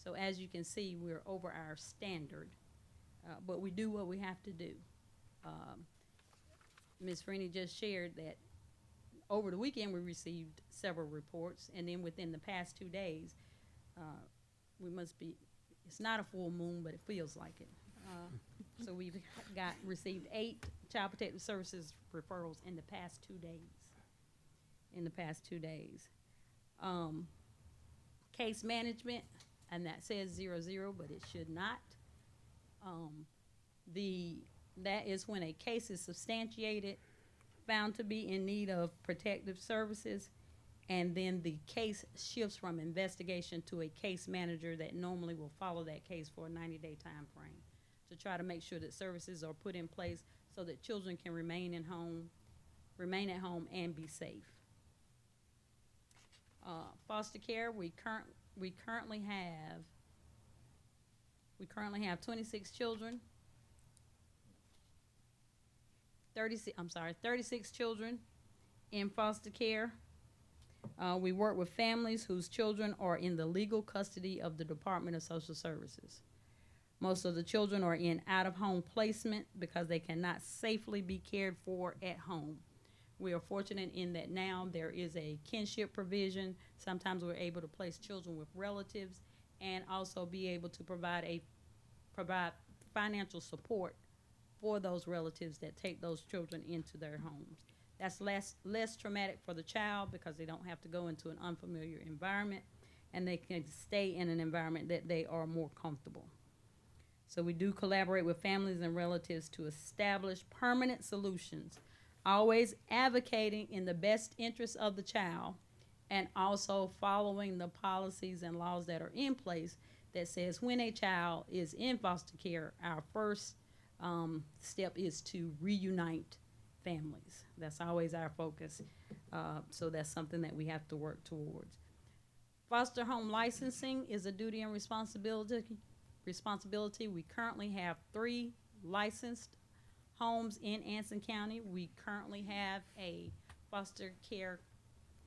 So as you can see, we're over our standard, but we do what we have to do. Ms. Freeney just shared that over the weekend we received several reports, and then within the past 2 days, it's not a full moon, but it feels like it. So we've received 8 Child Protective Services referrals in the past 2 days. Case management, and that says 0-0, but it should not. That is when a case is substantiated, found to be in need of protective services, and then the case shifts from investigation to a case manager that normally will follow that case for a 90-day time frame to try to make sure that services are put in place so that children can remain at home and be safe. Foster care, we currently have 26 children. 36 children in foster care. We work with families whose children are in the legal custody of the Department of Social Services. Most of the children are in out-of-home placement because they cannot safely be cared for at home. We are fortunate in that now there is a kinship provision. Sometimes we're able to place children with relatives and also be able to provide financial support for those relatives that take those children into their homes. That's less traumatic for the child because they don't have to go into an unfamiliar environment, and they can stay in an environment that they are more comfortable. So we do collaborate with families and relatives to establish permanent solutions, always advocating in the best interest of the child and also following the policies and laws that are in place that says when a child is in foster care, our first step is to reunite families. That's always our focus. So that's something that we have to work towards. Foster home licensing is a duty and responsibility. We currently have 3 licensed homes in Anson County. We currently have a foster care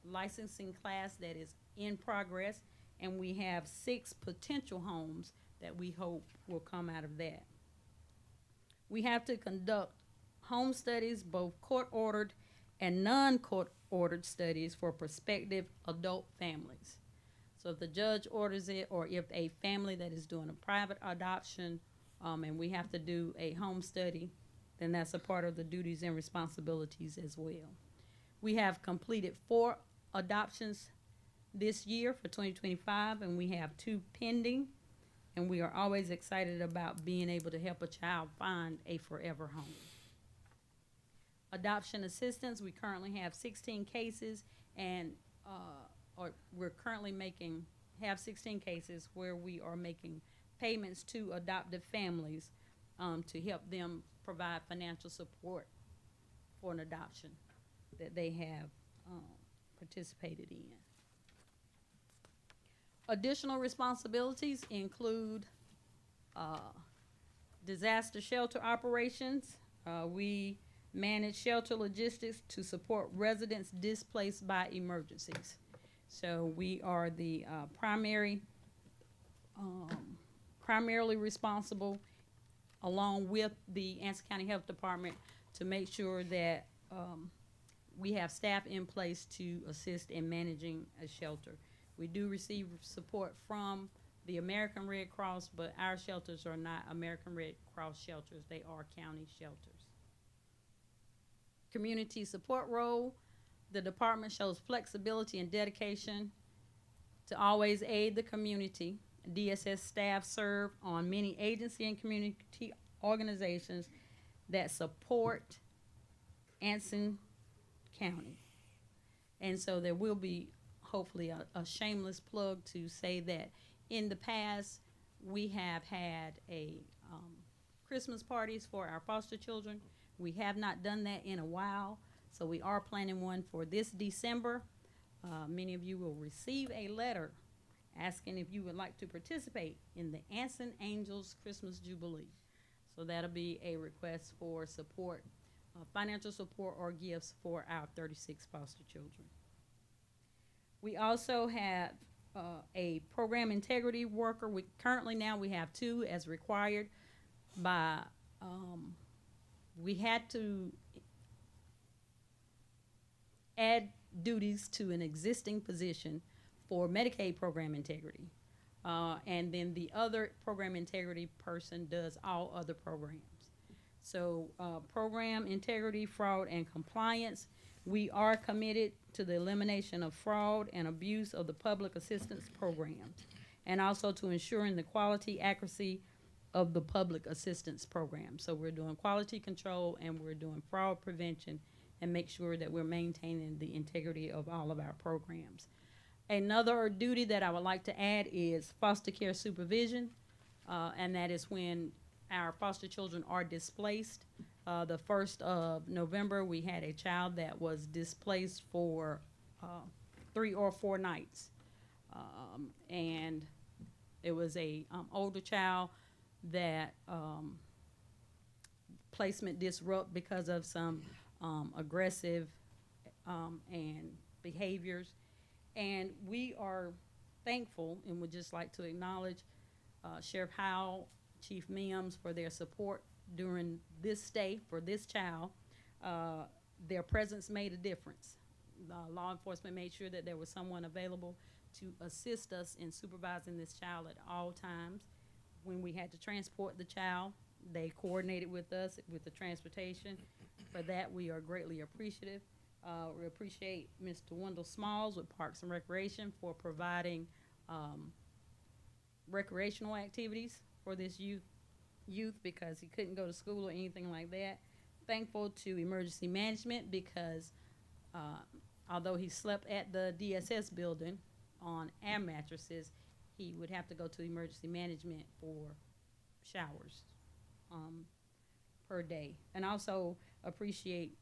licensing class that is in progress, and we have 6 potential homes that we hope will come out of that. We have to conduct home studies, both court-ordered and non-court-ordered studies for prospective adult families. So if the judge orders it, or if a family that is doing a private adoption, and we have to do a home study, then that's a part of the duties and responsibilities as well. We have completed 4 adoptions this year for 2025, and we have 2 pending, and we are always excited about being able to help a child find a forever home. Adoption assistance, we currently have 16 cases, and we're currently have 16 cases where we are making payments to adoptive families to help them provide financial support for an adoption that they have participated in. Additional responsibilities include disaster shelter operations. We manage shelter logistics to support residents displaced by emergencies. So we are the primarily responsible, along with the Anson County Health Department, to make sure that we have staff in place to assist in managing a shelter. We do receive support from the American Red Cross, but our shelters are not American Red Cross shelters. They are county shelters. Community support role. The department shows flexibility and dedication to always aid the community. DSS staff serve on many agency and community organizations that support Anson County. And so there will be hopefully a shameless plug to say that in the past we have had a Christmas parties for our foster children. We have not done that in a while, so we are planning one for this December. Many of you will receive a letter asking if you would like to participate in the Anson Angels Christmas Jubilee. So that'll be a request for support, financial support or gifts for our 36 foster children. We also have a program integrity worker. Currently now we have 2 as required by, we had to add duties to an existing position for Medicaid program integrity. And then the other program integrity person does all other programs. So program integrity, fraud, and compliance, we are committed to the elimination of fraud and abuse of the public assistance programs, and also to ensuring the quality, accuracy of the public assistance program. So we're doing quality control and we're doing fraud prevention and make sure that we're maintaining the integrity of all of our programs. Another duty that I would like to add is foster care supervision, and that is when our foster children are displaced. The 1st of November, we had a child that was displaced for 3 or 4 nights. And it was a older child that placement disrupt because of some aggressive and behaviors. And we are thankful and would just like to acknowledge Sheriff Howell, Chief Mims for their support during this stay for this child. Their presence made a difference. Law enforcement made sure that there was someone available to assist us in supervising this child at all times. When we had to transport the child, they coordinated with us with the transportation. For that, we are greatly appreciative. We appreciate Mr. Wendell Smalls with Parks and Recreation for providing recreational activities for this youth because he couldn't go to school or anything like that. Thankful to Emergency Management because although he slept at the DSS building on air mattresses, he would have to go to Emergency Management for showers per day. And also appreciate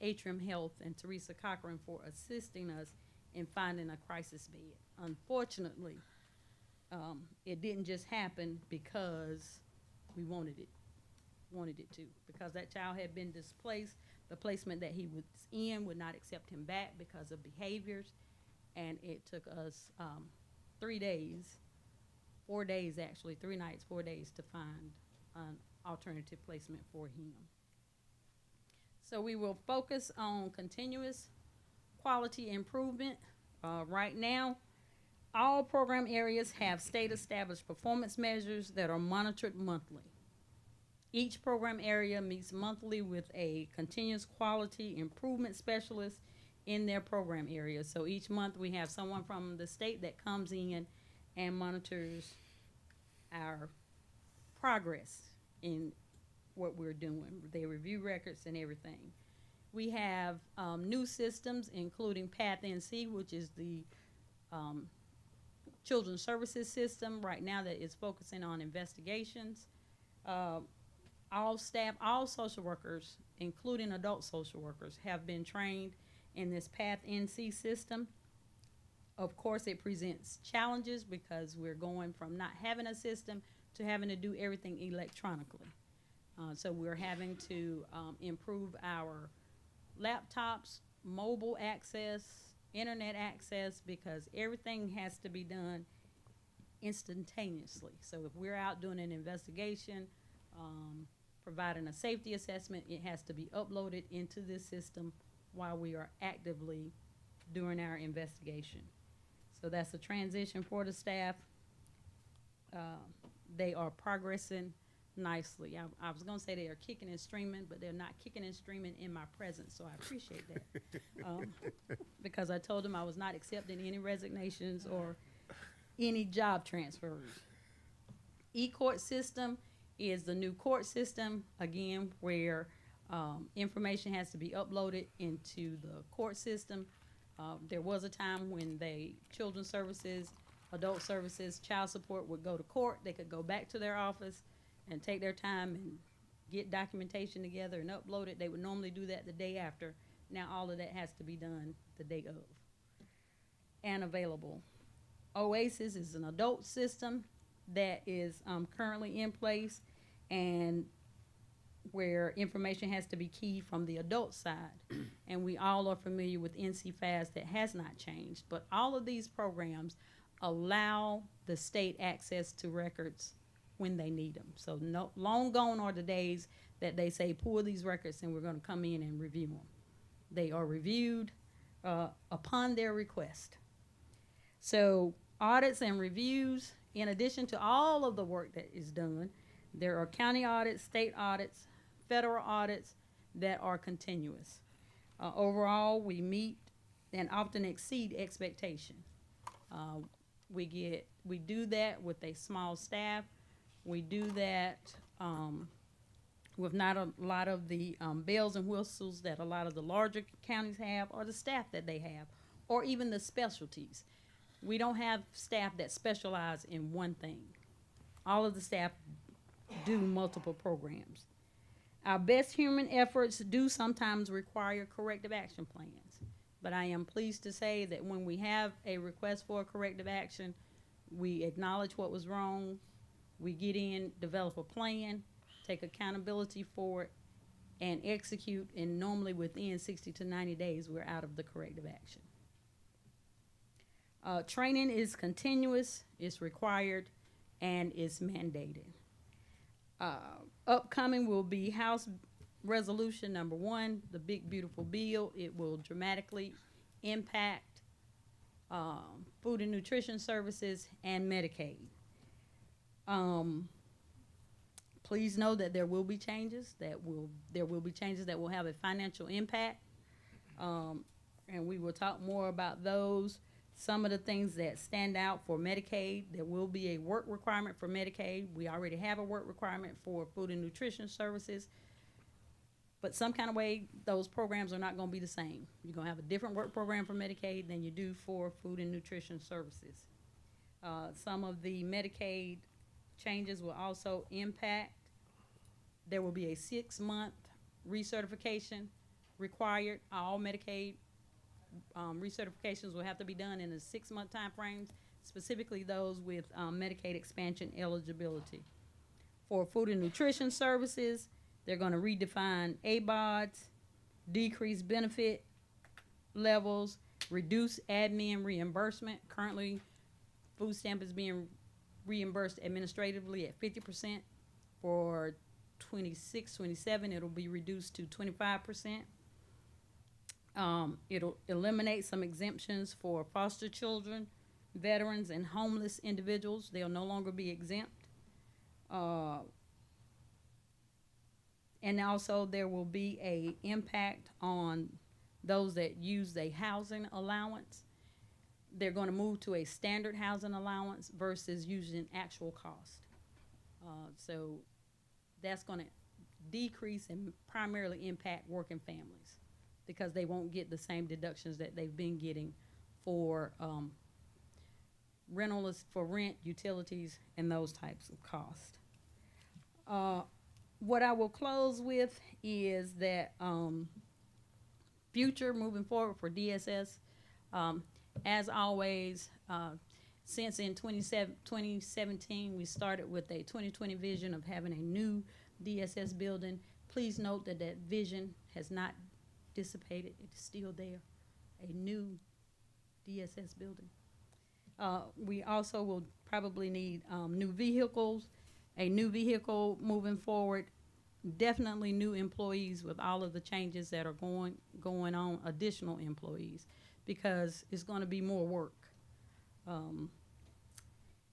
Atrium Health and Teresa Cochran for assisting us in finding a crisis bed. Unfortunately, it didn't just happen because we wanted it to. Because that child had been displaced, the placement that he was in would not accept him back because of behaviors, and it took us 3 days, 4 days actually, 3 nights, 4 days to find an alternative placement for him. So we will focus on continuous quality improvement. Right now, all program areas have state-established performance measures that are monitored monthly. Each program area meets monthly with a continuous quality improvement specialist in their program area. So each month we have someone from the state that comes in and monitors our progress in what we're doing. They review records and everything. We have new systems, including PathNC, which is the children's services system right now that is focusing on investigations. All staff, all social workers, including adult social workers, have been trained in this PathNC system. Of course, it presents challenges because we're going from not having a system to having to do everything electronically. So we're having to improve our laptops, mobile access, internet access, because everything has to be done instantaneously. So if we're out doing an investigation, providing a safety assessment, it has to be uploaded into this system while we are actively doing our investigation. So that's a transition for the staff. They are progressing nicely. I was gonna say they are kicking and streaming, but they're not kicking and streaming in my presence, so I appreciate that. Because I told them I was not accepting any resignations or any job transfers. E-court system is the new court system, again, where information has to be uploaded into the court system. There was a time when the children's services adult services, child support would go to court. They could go back to their office and take their time and get documentation together and upload it. They would normally do that the day after. Now all of that has to be done the day of. And available. OASIS is an adult system that is currently in place, and where information has to be keyed from the adult side. And we all are familiar with NCFAS, that has not changed. But all of these programs allow the state access to records when they need them. So no, long gone are the days that they say, pull these records and we're going to come in and review them. They are reviewed upon their request. So audits and reviews, in addition to all of the work that is done, there are county audits, state audits, federal audits that are continuous. Overall, we meet and often exceed expectation. We do that with a small staff. We do that with not a lot of the bells and whistles that a lot of the larger counties have, or the staff that they have, or even the specialties. We don't have staff that specialize in one thing. All of the staff do multiple programs. Our best human efforts do sometimes require corrective action plans, but I am pleased to say that when we have a request for a corrective action, we acknowledge what was wrong, we get in, develop a plan, take accountability for it, and execute, and normally within 60 to 90 days, we're out of the corrective action. Training is continuous, it's required, and it's mandated. Upcoming will be House Resolution number 1, the big beautiful bill. It will dramatically impact food and nutrition services and Medicaid. Please know that there will be changes that will have a financial impact, and we will talk more about those. Some of the things that stand out for Medicaid, there will be a work requirement for Medicaid. We already have a work requirement for food and nutrition services. But some kind of way, those programs are not going to be the same. You're going to have a different work program for Medicaid than you do for food and nutrition services. Some of the Medicaid changes will also impact. There will be a 6-month recertification required. All Medicaid recertifications will have to be done in a 6-month time frame, specifically those with Medicaid expansion eligibility. For food and nutrition services, they're going to redefine ABODs, decrease benefit levels, reduce admin reimbursement. Currently, food stamp is being reimbursed administratively at 50%. For 26, 27, it'll be reduced to 25%. It'll eliminate some exemptions for foster children, veterans, and homeless individuals. They'll no longer be exempt. And also there will be a impact on those that use a housing allowance. They're going to move to a standard housing allowance versus using actual cost. So that's going to decrease and primarily impact working families, because they won't get the same deductions that they've been getting for for rent, utilities, and those types of costs. What I will close with is that future moving forward for DSS, as always, since in 2017 we started with a 2020 vision of having a new DSS building. Please note that that vision has not dissipated. It's still there, a new DSS building. We also will probably need new vehicles, a new vehicle moving forward, definitely new employees with all of the changes that are going on, additional employees, because it's going to be more work,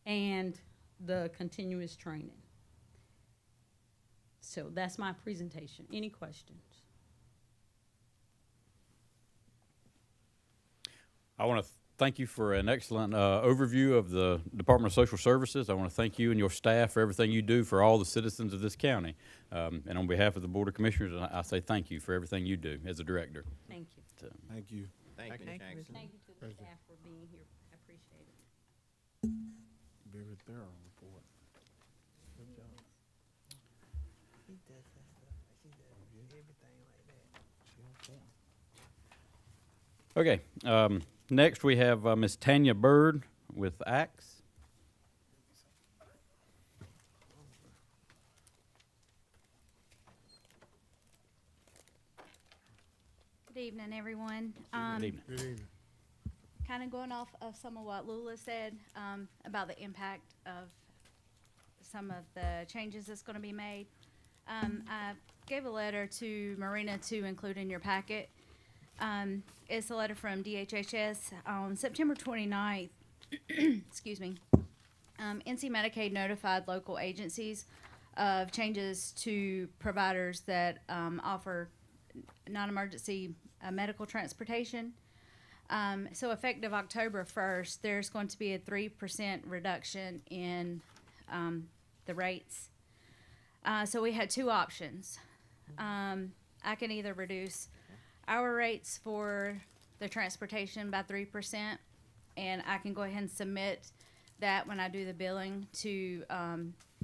and the continuous training. So that's my presentation. Any questions?
I want to thank you for an excellent overview of the Department of Social Services. I want to thank you and your staff for everything you do for all the citizens of this county. And on behalf of the Board of Commissioners, I say thank you for everything you do as a director.
Thank you.
So,
Thank you.
Thank you, Jackson.
Thank you to the
Thank you.
staff for being here. I appreciate it.
David Thurl report. Good job.
He does that stuff. He does everything like that.
Okay, next we have Ms. Tanya Bird with Axe.
Good evening, everyone.
Good evening.
Good evening.
Kind of going off of some of what Lula said about the impact of some of the changes that's going to be made. I gave a letter to Marina to include in your packet. It's a letter from DHHS on September 29th. Excuse me. NC Medicaid notified local agencies of changes to providers that offer non-emergency medical transportation. So effective October 1st, there's going to be a 3% reduction in the rates. So we had two options. I can either reduce our rates for the transportation by 3%, and I can go ahead and submit that when I do the billing to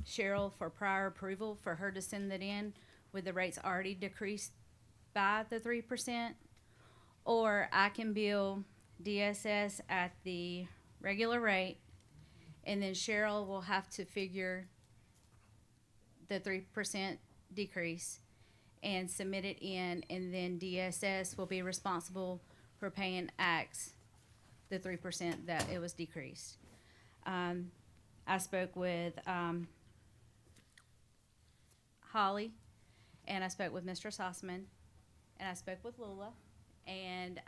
Cheryl for prior approval for her to send that in with the rates already decreased by the 3%, or I can bill DSS at the regular rate, and then Cheryl will have to figure the 3% decrease and submit it in, and then DSS will be responsible for paying Axe the 3% that it was decreased. I spoke with Holly, and I spoke with Mr. Sossman, and I spoke with Lula, and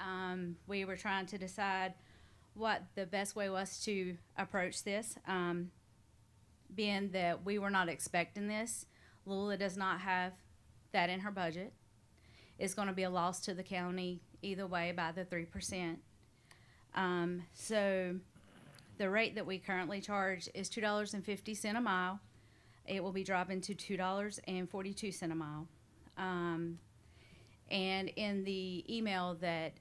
we were trying to decide what the best way was to approach this, being that we were not expecting this. Lula does not have that in her budget. It's going to be a loss to the county either way by the 3%. So the rate that we currently charge is $2.50 a mile. It will be dropping to $2.42 a mile. And in the email that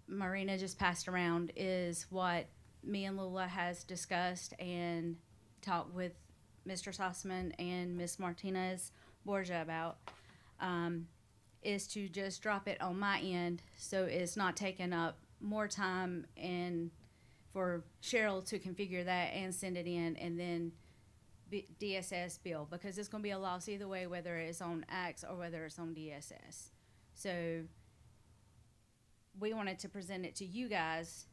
Marina just passed around is what me and Lula has discussed and talked with Mr. Sossman and Ms. Martinez Borgia about, is to just drop it on my end so it's not taking up more time and for Cheryl to configure that and send it in, and then DSS bill, because it's going to be a loss either way, whether it's on Axe or whether it's on DSS. So we wanted to present it to you guys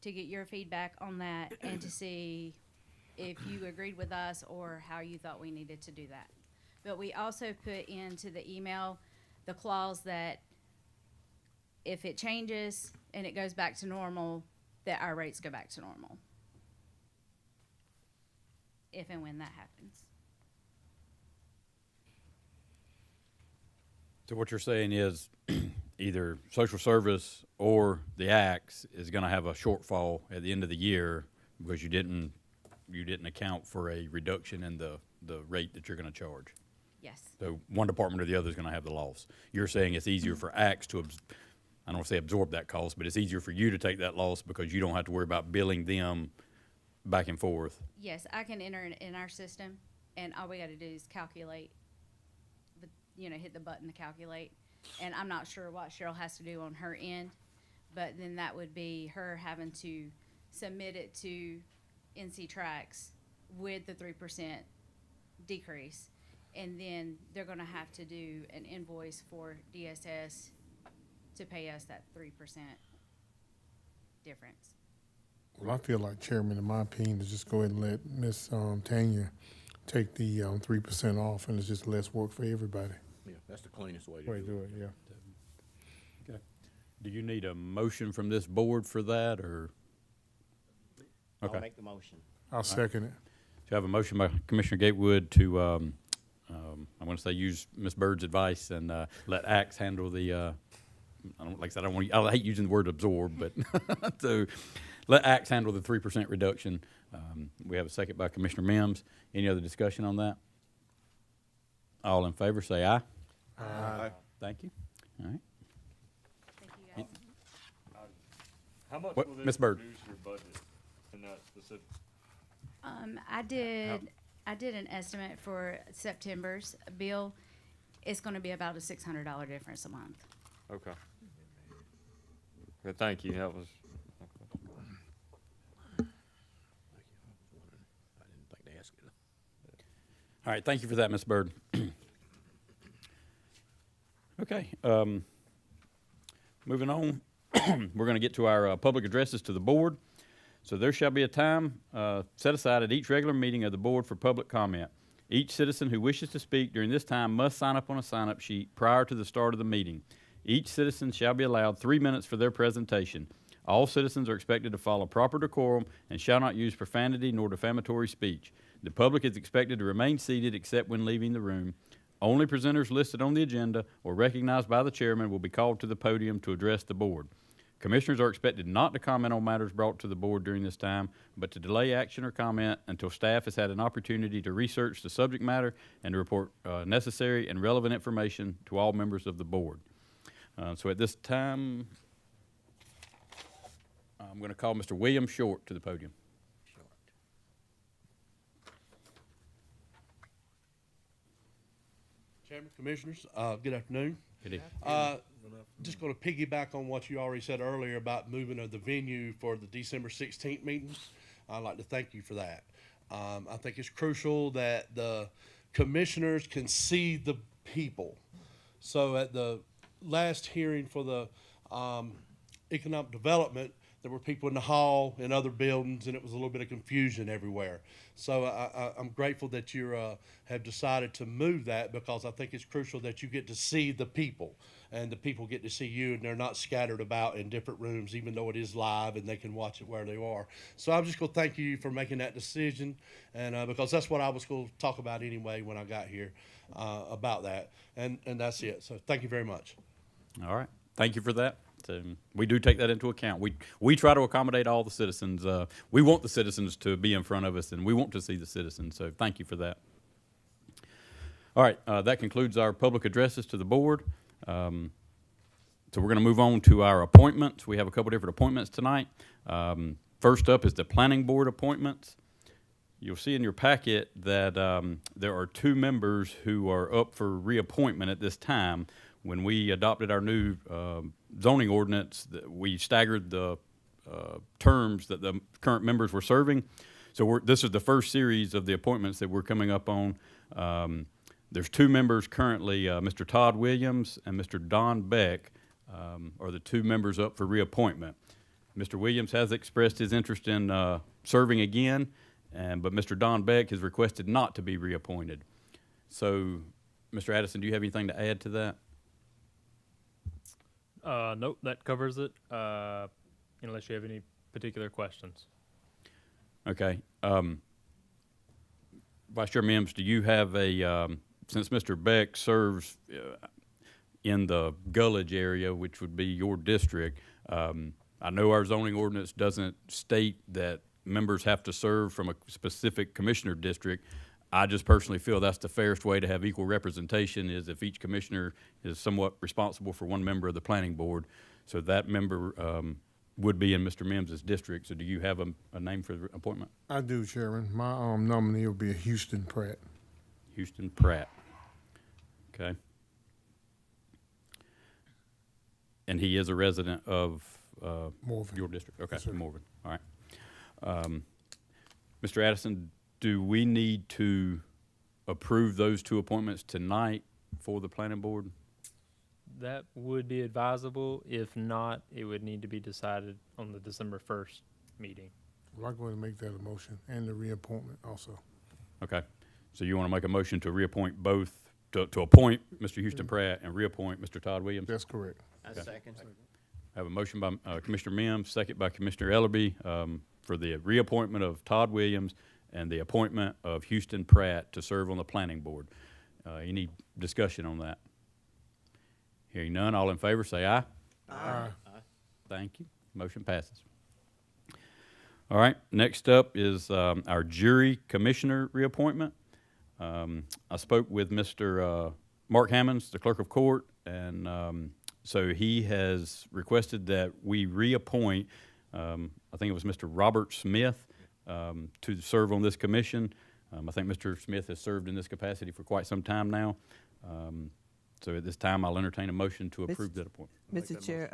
to get your feedback on that and to see if you agreed with us or how you thought we needed to do that. But we also put into the email the clause that if it changes and it goes back to normal, that our rates go back to normal. If and when that happens.
So what you're saying is either social service or the Axe is going to have a shortfall at the end of the year because you didn't account for a reduction in the rate that you're going to charge.
Yes.
So one department or the other is going to have the loss. You're saying it's easier for Axe to, I don't want to say absorb that cost, but it's easier for you to take that loss because you don't have to worry about billing them back and forth.
Yes, I can enter it in our system, and all we got to do is calculate, hit the button to calculate. And I'm not sure what Cheryl has to do on her end, but then that would be her having to submit it to NC Tracks with the 3% decrease. And then they're going to have to do an invoice for DSS to pay us that 3% difference.
Well, I feel like, Chairman, in my opinion, to just go ahead and let Ms. Tanya take the 3% off, and it's just less work for everybody.
Yeah, that's the cleanest way to
Way to
do
do
it.
it, yeah.
Okay. Do you need a motion from this board for that, or?
I'll
Okay.
make the motion.
I'll second it.
So I have a motion by Commissioner Gatewood to, I want to say, use Ms. Bird's advice and let Axe handle the, like I said, I hate using the word absorb, but to let Axe handle the 3% reduction. We have a second by Commissioner Mims. Any other discussion on that? All in favor, say aye.
Aye.
Thank you. All right.
Thank you, guys.
How much
What,
will
Ms.
this
Bird?
reduce your budget in that specific?
I did an estimate for September's bill. It's gonna be about a $600 difference a month.
Okay. Okay, thank you. That was,
I didn't think to ask you.
All right, thank you for that, Ms. Byrd. Okay, moving on, we're going to get to our public addresses to the board. So there shall be a time set aside at each regular meeting of the board for public comment. Each citizen who wishes to speak during this time must sign up on a sign-up sheet prior to the start of the meeting. Each citizen shall be allowed 3 minutes for their presentation. All citizens are expected to follow proper decorum and shall not use profanity nor defamatory speech. The public is expected to remain seated except when leaving the room. Only presenters listed on the agenda or recognized by the chairman will be called to the podium to address the board. Commissioners are expected not to comment on matters brought to the board during this time, but to delay action or comment until staff has had an opportunity to research the subject matter and to report necessary and relevant information to all members of the board. So at this time, I'm going to call Mr. William Short to the podium.
Chairman, Commissioners, good afternoon.
Good evening.
Just going to piggyback on what you already said earlier about moving of the venue for the December 16th meeting. I'd like to thank you for that. I think it's crucial that the commissioners can see the people. So at the last hearing for the economic development, there were people in the hall and other buildings, and it was a little bit of confusion everywhere. So I'm grateful that you have decided to move that, because I think it's crucial that you get to see the people, and the people get to see you, and they're not scattered about in different rooms, even though it is live and they can watch it where they are. So I'm just going to thank you for making that decision, and because that's what I was going to talk about anyway when I got here about that, and that's it. So thank you very much.
All right. Thank you for that. We do take that into account. We try to accommodate all the citizens. We want the citizens to be in front of us, and we want to see the citizens. So thank you for that. All right. That concludes our public addresses to the board. So we're going to move on to our appointments. We have a couple different appointments tonight. First up is the planning board appointments. You'll see in your packet that there are 2 members who are up for reappointment at this time. When we adopted our new zoning ordinance, we staggered the terms that the current members were serving. So this is the first series of the appointments that we're coming up on. There's 2 members currently, Mr. Todd Williams and Mr. Don Beck are the 2 members up for reappointment. Mr. Williams has expressed his interest in serving again, but Mr. Don Beck has requested not to be reappointed. So, Mr. Addison, do you have anything to add to that?
Nope, that covers it, unless you have any particular questions.
Okay. Vice Chair Mims, do you have since Mr. Beck serves in the Gullidge area, which would be your district, I know our zoning ordinance doesn't state that members have to serve from a specific commissioner district. I just personally feel that's the fairest way to have equal representation, is if each commissioner is somewhat responsible for one member of the planning board. So that member would be in Mr. Mims's district. So do you have a name for the appointment?
I do, Chairman. My nominee will be Houston Pratt.
Houston Pratt. Okay. And he is a resident of
Morven.
your district? Okay,
Yes, sir.
Morven. All right. Mr. Addison, do we need to approve those 2 appointments tonight for the planning board?
That would be advisable. If not, it would need to be decided on the December 1st meeting.
Well, I'm going to make that a motion, and the reappointment also.
Okay. So you want to make a motion to reappoint both, to appoint Mr. Houston Pratt and reappoint Mr. Todd Williams?
That's correct.
I second.
I have a motion by Commissioner Mims, second by Commissioner Ellerby, for the reappointment of Todd Williams and the appointment of Houston Pratt to serve on the planning board. Any discussion on that? Hearing none, all in favor say aye.
Aye.
Thank you. Motion passes. All right, next up is our jury commissioner reappointment. I spoke with Mr. Mark Hammonds, the clerk of court, and so he has requested that we reappoint, I think it was Mr. Robert Smith to serve on this commission. I think Mr. Smith has served in this capacity for quite some time now. So at this time, I'll entertain a motion to approve that appointment.
Mr. Chair,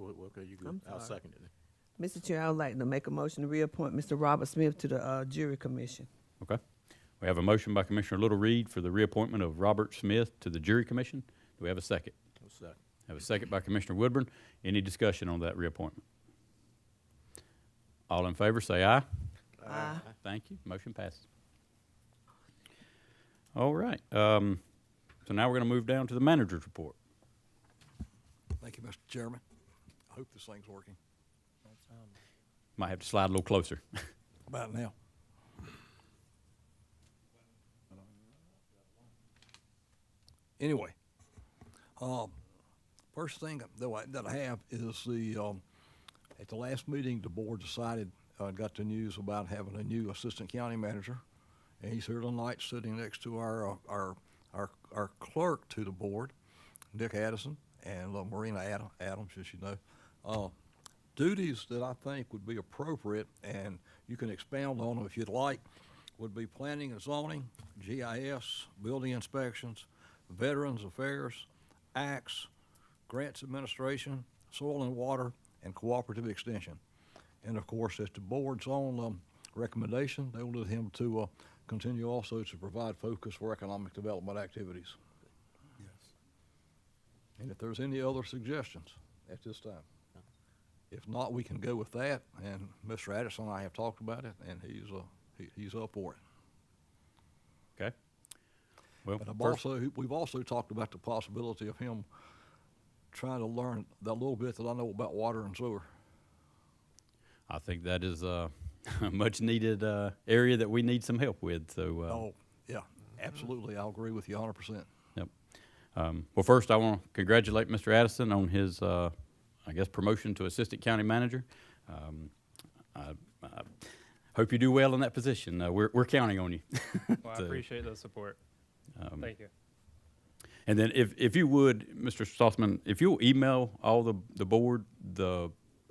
Okay, you
I'm
good. I'll
sorry.
second it.
Mr. Chair, I would like to make a motion to reappoint Mr. Robert Smith to the jury commission.
Okay. We have a motion by Commissioner Little Reed for the reappointment of Robert Smith to the Jury Commission. Do we have a second?
I'll second.
Have a second by Commissioner Woodburn. Any discussion on that reappointment? All in favor, say aye.
Aye.
Thank you. Motion passes. All right. So now we're going to move down to the manager's report.
Thank you, Mr. Chairman. I hope this thing's working.
Might have to slide a little closer.
About now. Anyway, first thing that I have is at the last meeting, the board decided, got the news about having a new assistant county manager. And he's here tonight sitting next to our clerk to the board, Dick Addison, and Marina Adams, as you know. Duties that I think would be appropriate, and you can expound on them if you'd like, would be planning and zoning, GIS, building inspections, Veterans Affairs, ACTS, grants administration, soil and water, and cooperative extension. And of course, at the board's own recommendation, they wanted him to continue also to provide focus for economic development activities.
Yes.
And if there's any other suggestions at this time. If not, we can go with that, and Mr. Addison and I have talked about it, and he's up for it.
Okay. Well,
But we've also talked about the possibility of him trying to learn that little bit that I know about water and sewer.
I think that is a much needed area that we need some help with. So.
Oh, yeah, absolutely. I'll agree with you 100%.
Yep. Well, first I want to congratulate Mr. Addison on his, I guess, promotion to assistant county manager. I hope you do well in that position. We're counting on you.
Well, I
So,
appreciate the support. Thank you.
And then if you would, Mr. Stossman, if you'll email all the board,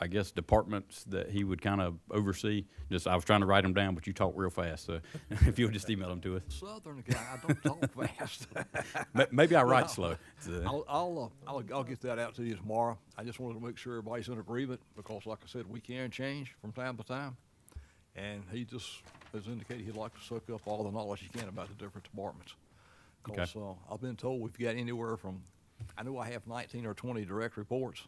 I guess, departments that he would kind of oversee. I was trying to write them down, but you talk real fast. So if you'll just email them to us.
Southern guy, I don't talk fast.
Maybe I write
Well,
slow. So,
I'll get that out to you tomorrow. I just wanted to make sure everybody's in agreement because, like I said, we can change from time to time. And he just has indicated he'd like to soak up all the knowledge he can about the different departments.
Okay.
Because I've been told we've got anywhere from, I know I have 19 or 20 direct reports.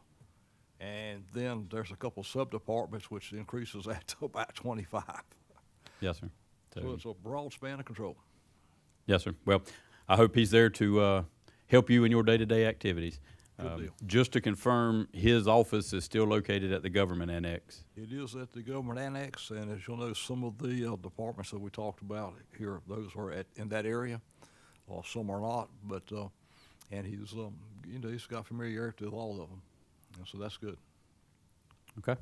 And then there's a couple sub-departments, which increases that to about 25.
yes, sir.
So it's a broad span of control.
Yes, sir. Well, I hope he's there to help you in your day-to-day activities.
Good deal.
Just to confirm, his office is still located at the government annex.
It is at the government annex, and as you'll know, some of the departments that we talked about here, those are in that area. Some are not, but and he's he's got familiarity with all of them, and so that's good.
Okay.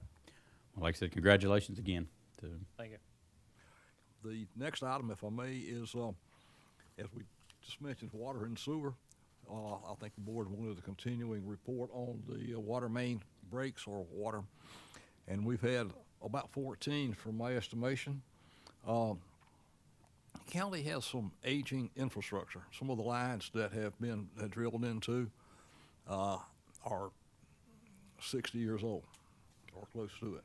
Well, like I said, congratulations again.
Thank you.
The next item, if I may, is as we just mentioned, water and sewer. I think the board wanted a continuing report on the water main breaks or water, and we've had about 14 from my estimation. County has some aging infrastructure. Some of the lines that have been drilled into are 60 years old or close to it.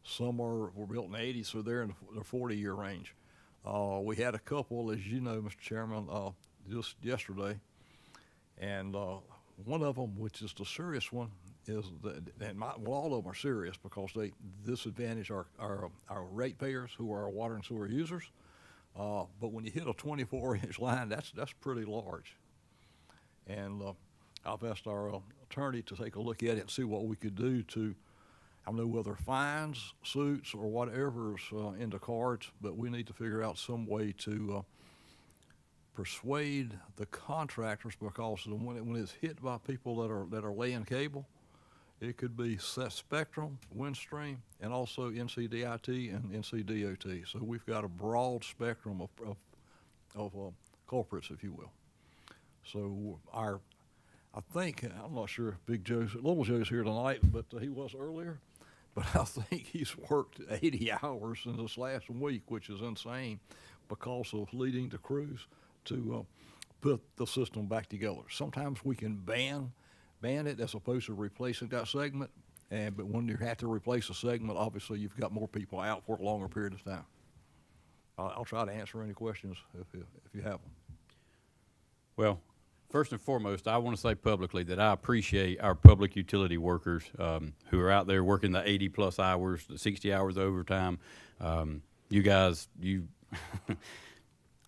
Some were built in the 80s, so they're in the 40-year range. We had a couple, as you know, Mr. Chairman, just yesterday, and one of them, which is the serious one, is all of them are serious because they disadvantage our ratepayers who are our water and sewer users. But when you hit a 24-inch line, that's pretty large. And I've asked our attorney to take a look at it and see what we could do to, I don't know whether fines, suits, or whatever's in the cards, but we need to figure out some way to persuade the contractors, because when it's hit by people that are laying cable, it could be Spectrum, Windstream, and also NCDIT and NCDOT. So we've got a broad spectrum of culprits, if you will. So I think, I'm not sure if Little Joe's here tonight, but he was earlier. but I think he's worked 80 hours in this last week, which is insane because of leading the crews to put the system back together. Sometimes we can ban it as opposed to replacing that segment, but when you have to replace a segment, obviously you've got more people out for a longer period of time. I'll try to answer any questions if you have them.
Well, first and foremost, I want to say publicly that I appreciate our public utility workers who are out there working the 80-plus hours, the 60 hours overtime. You guys,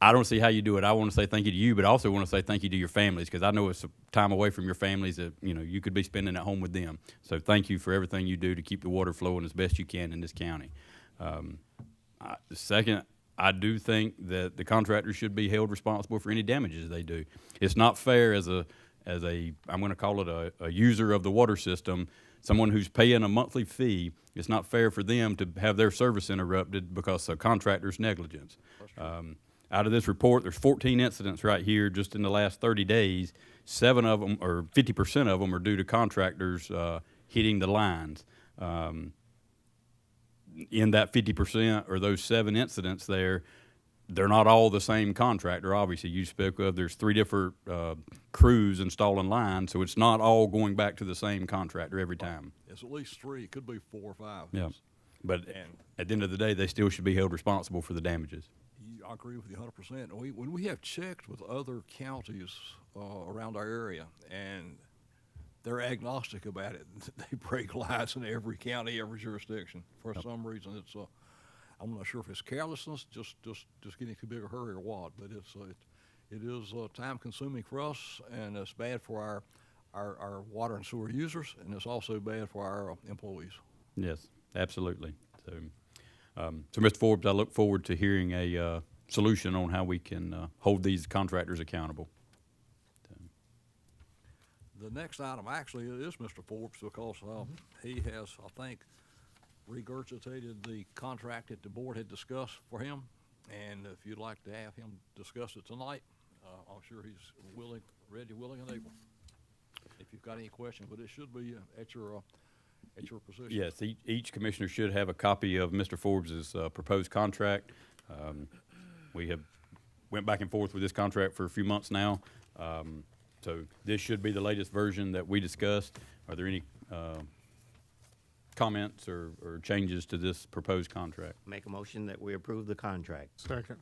I don't see how you do it. I want to say thank you to you, but I also want to say thank you to your families, because I know it's a time away from your families that you could be spending at home with them. So thank you for everything you do to keep the water flowing as best you can in this county. Second, I do think that the contractors should be held responsible for any damages they do. It's not fair as a I'm going to call it a user of the water system, someone who's paying a monthly fee. It's not fair for them to have their service interrupted because of contractor's negligence. Out of this report, there's 14 incidents right here just in the last 30 days. 7 of them, or 50% of them, are due to contractors hitting the lines. In that 50%, or those 7 incidents there, they're not all the same contractor. Obviously, you spoke of, there's 3 different crews installing lines, so it's not all going back to the same contractor every time.
It's at least 3. It could be 4 or 5.
Yeah. But at the end of the day, they still should be held responsible for the damages.
I agree with you 100%. When we have checked with other counties around our area, and they're agnostic about it, they break lines in every county, every jurisdiction. For some reason, it's I'm not sure if it's carelessness, just getting too big a hurry or what, but it is time consuming for us, and it's bad for our water and sewer users, and it's also bad for our employees.
Yes, absolutely. So Mr. Forbes, I look forward to hearing a solution on how we can hold these contractors accountable.
The next item actually is Mr. Forbes, because he has, I think, regurgitated the contract that the board had discussed for him. And if you'd like to have him discuss it tonight, I'm sure he's ready, willing, and able. If you've got any questions, but it should be at your position.
Yes, each commissioner should have a copy of Mr. Forbes's proposed contract. We have went back and forth with this contract for a few months now. So this should be the latest version that we discussed. Are there any comments or changes to this proposed contract?
Make a motion that we approve the contract.
Second.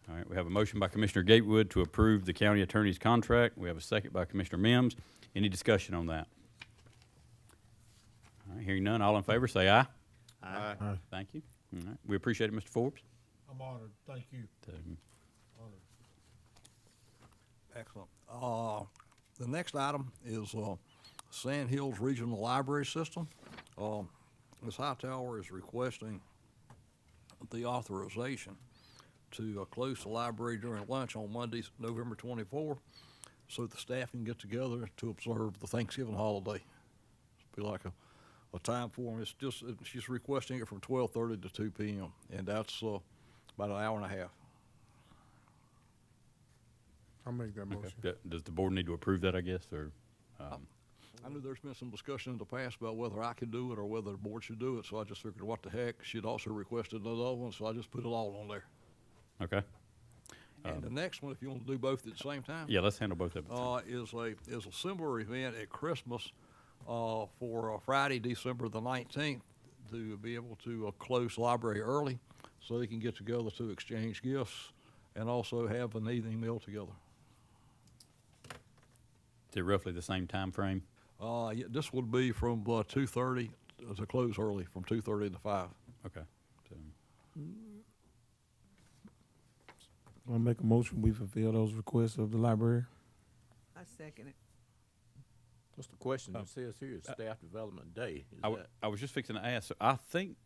All right, we have a motion by Commissioner Gatewood to approve the county attorney's contract. We have a second by Commissioner Mims. Any discussion on that? All right, hearing none, all in favor say aye.
Aye.
Thank you. All right, we appreciate it, Mr. Forbes.
I'm honored. Thank you. Honored.
Excellent. The next item is Sand Hills Regional Library System. Ms. Hightower is requesting the authorization to close the library during lunch on Monday, November 24, so the staff can get together to observe the Thanksgiving holiday. It'll be like a time for them. It's just, she's requesting it from 12:30 to 2 p.m., and that's about an hour and a half.
I'll make that motion.
Okay. Does the board need to approve that, I guess, or?
I knew there's been some discussion in the past about whether I could do it or whether the board should do it, so I just figured, what the heck? She'd also requested another one, so I just put it all on there.
Okay.
And the next one, if you want to do both at the same time.
Yeah, let's handle both of them.
Is a similar event at Christmas for Friday, December the 19th, to be able to close the library early so they can get together to exchange gifts and also have an evening meal together.
Is it roughly the same time frame?
Yeah, this would be from 2:30 to close early, from 2:30 to 5.
Okay. So,
I'll make a motion, we fulfill those requests of the library.
I second it.
What's the question? It says here is Staff Development Day. Is
I was just fixing to ask. So I think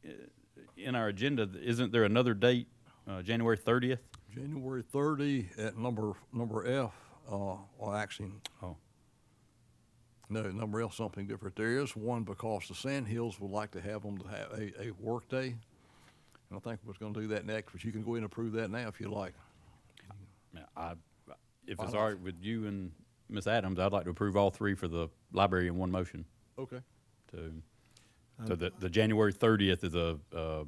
in our agenda, isn't there another date, January 30th?
January 30 at number F, or actually, no, number F something different. There is one because the Sand Hills would like to have them to have a work day. And I think we're going to do that next, but you can go ahead and approve that now if you like.
If it's all right with you and Ms. Adams, I'd like to approve all 3 for the library in one motion.
Okay.
So, So the January 30th is a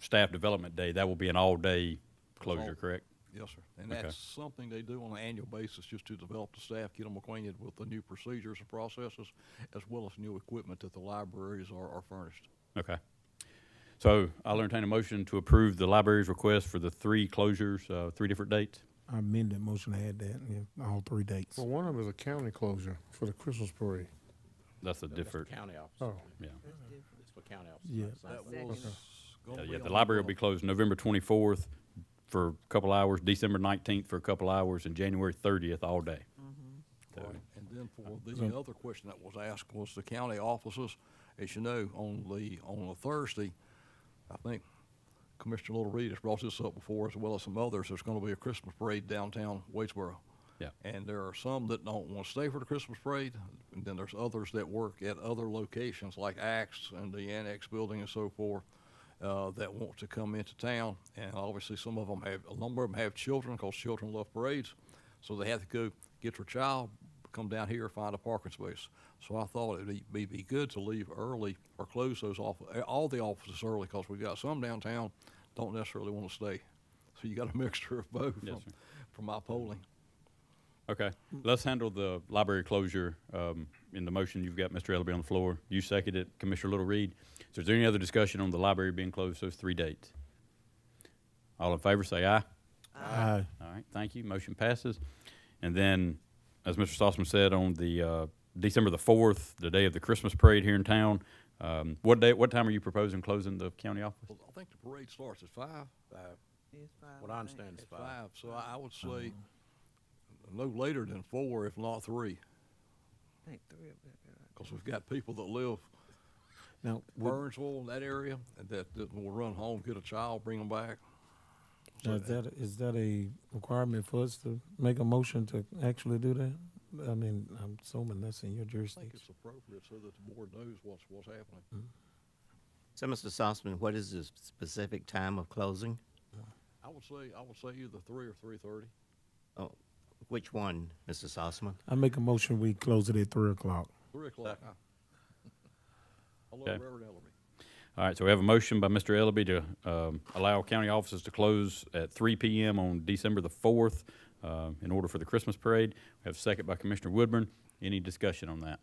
staff development day. That will be an all-day closure, correct?
Yes, sir. And
Okay.
that's something they do on an annual basis, just to develop the staff, get them acquainted with the new procedures and processes, as well as new equipment that the libraries are furnished.
Okay. So I'll entertain a motion to approve the library's request for the 3 closures, 3 different dates.
I amend that motion to add that, yeah, all 3 dates.
Well, one of them is a county closure for the Christmas parade.
That's a different,
County office.
Oh,
yeah.
It's for county office.
Yeah.
That was gonna
Yeah,
be
the
on
library will be closed November 24th for a couple hours, December 19th for a couple hours, and January 30th all day. So-
Right. And then for the other question that was asked was the county offices. As you know, on a Thursday, I think Commissioner Little Reed has brought this up before, as well as some others. There's gonna be a Christmas parade downtown Waitsboro.
Yeah.
And there are some that don't want to stay for the Christmas parade, and then there's others that work at other locations like Axe and the Annex Building and so forth, that want to come into town. And obviously, a number of them have children, because children love parades, so they have to go get their child, come down here, find a parking space. So I thought it'd be good to leave early or close those all the offices early, because we've got some downtown don't necessarily want to stay. So you got a mixture of both
Yes, sir.
from my polling.
Okay, let's handle the library closure in the motion. You've got Mr. Ellaby on the floor. You seconded it, Commissioner Little Reed. So is there any other discussion on the library being closed those 3 dates? All in favor, say aye.
Aye.
All right, thank you. Motion passes. And then, as Mr. Stossman said, on the December the 4th, the day of the Christmas parade here in town, what time are you proposing closing the county office?
Well, I think the parade starts at 5.
It's 5,
What I understand is
At
5.
5, so I would say no later than 4, if not 3,
I think 3 of them.
because we've got people that live
Now,
Burnsville, that area, and that will run home, get a child, bring them back.
now, is that a requirement for us to make a motion to actually do that? I mean, I'm assuming that's in your
I think
jurisdiction.
it's appropriate so that the board knows what's happening.
So, Mr. Sussman, what is the specific time of closing?
I would say either 3 or 3:30.
Oh, which one, Mr. Sussman?
I make a motion, we close it at 3 o'clock.
3 o'clock. Hello,
Okay.
Reverend Ellerby.
All right, so we have a motion by Mr. Ellaby to allow county offices to close at 3 p.m. on December the 4th in order for the Christmas parade. We have a second by Commissioner Woodburn. Any discussion on that?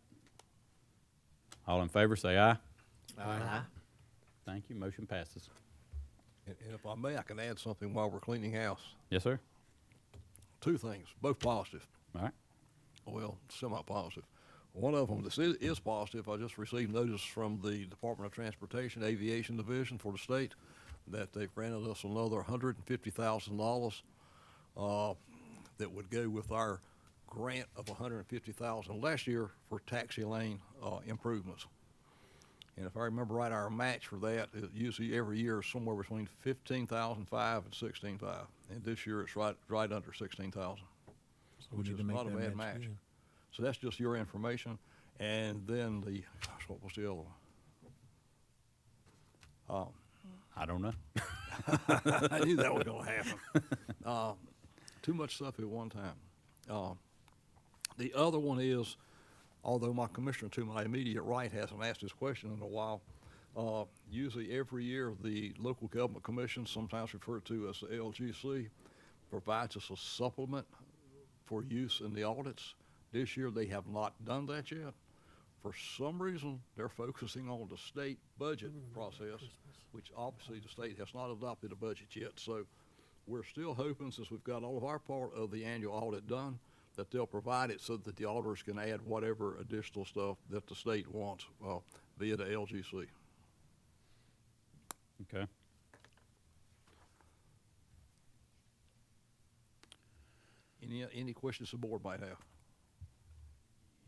All in favor, say aye.
Aye.
Thank you. Motion passes.
And if I may, I can add something while we're cleaning house.
Yes, sir?
2 things, both positive.
All right.
Well, semi-positive. One of them, this is positive. I just received notice from the Department of Transportation Aviation Division for the state that they've granted us another $150,000 that would go with our grant of $150,000 last year for taxi lane improvements. And if I remember right, our match for that is usually every year is somewhere between $15,500 and $16,500, and this year it's right under $16,000.
So we
Which
need
is
to make
not a
that
bad
match
match.
again.
So that's just your information. And then what was the other one?
I don't know.
I knew that was gonna happen. Too much stuff at one time. The other one is, although my commissioner to my immediate right hasn't asked this question in a while, usually every year the local government commission, sometimes referred to as the LGC, provides us a supplement for use in the audits. This year they have not done that yet. For some reason, they're focusing on the state budget process, which obviously the state has not adopted a budget yet. So we're still hoping, since we've got all of our part of the annual audit done, that they'll provide it so that the auditors can add whatever additional stuff that the state wants via the LGC.
Okay.
Any questions the board might have?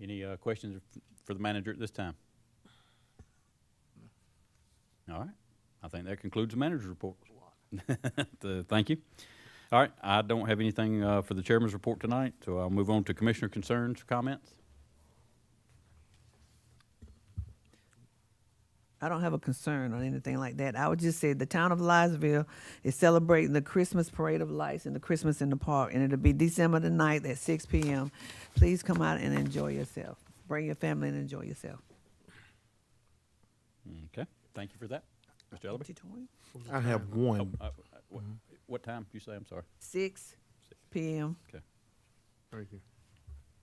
Any questions for the manager at this time? All right. I think that concludes the manager's report. Thank you. All right. I don't have anything for the chairman's report tonight, so I'll move on to commissioner concerns, comments.
I don't have a concern on anything like that. I would just say the town of Liesville is celebrating the Christmas Parade of Lights and the Christmas in the Park, and it'll be December the 9th at 6 p.m. Please come out and enjoy yourself. Bring your family and enjoy yourself.
Okay, thank you for that. Mr. Ellerby?
2020?
I have
Oh,
one.
what time did you say? I'm sorry.
6 p.m.
Okay,
Thank you.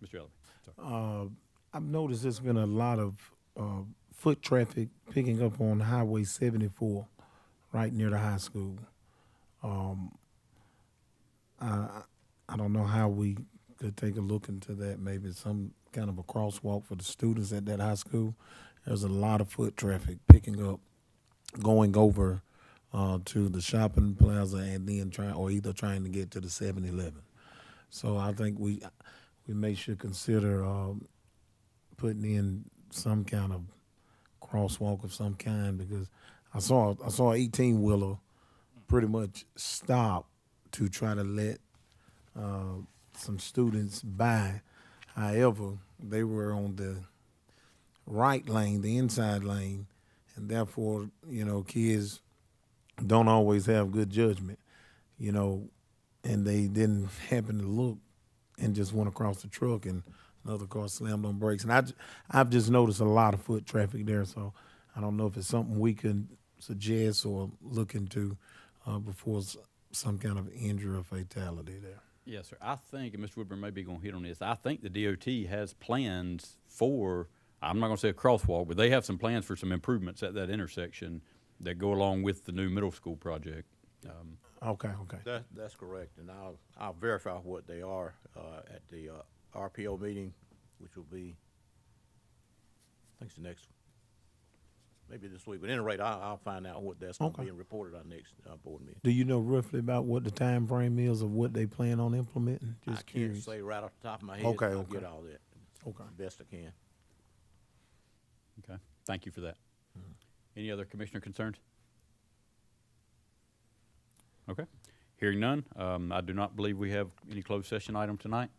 Mr. Ellerby, sorry.
I've noticed there's been a lot of foot traffic picking up on Highway 74 right near the high school. I don't know how we could take a look into that, maybe some kind of a crosswalk for the students at that high school. There's a lot of foot traffic picking up, going over to the shopping plaza and then either trying to get to the 7-Eleven. So I think we may should consider putting in some kind of crosswalk of some kind, because I saw an 18-wheeler pretty much stop to try to let some students by. However, they were on the right lane, the inside lane, and therefore, kids don't always have good judgment, and they didn't happen to look and just went across the truck, and another car slammed on brakes. And I've just noticed a lot of foot traffic there, so I don't know if it's something we could suggest or look into before some kind of injury or fatality there.
Yes, sir. I think, and Mr. Woodburn may be going to hit on this, I think the DOT has plans for, I'm not going to say a crosswalk, but they have some plans for some improvements at that intersection that go along with the new middle school project.
Okay.
That's correct, and I'll verify what they are at the RPO meeting, which will be, I think it's the next, maybe this week. But at any rate, I'll find out what that's going to be and report at our next board meeting.
Do you know roughly about what the time frame is of what they plan on implementing? Just
I
curious.
can't say right off the top of my head.
Okay,
I'll
okay.
get all that.
Okay.
Best I can.
Okay, thank you for that. Any other commissioner concerns? Okay, hearing none, I do not believe we have any closed session item tonight.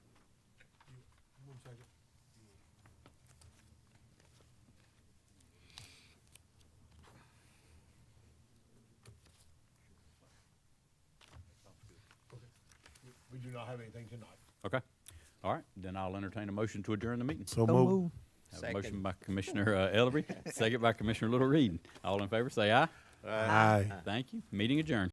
We do not have anything tonight.
Okay, all right, then I'll entertain a motion to adjourn the meeting.
So
So
move.
move.
Have a motion by Commissioner Ellerby, second by Commissioner Little Reed. All in favor, say aye.
Aye.
Thank you. Meeting adjourned.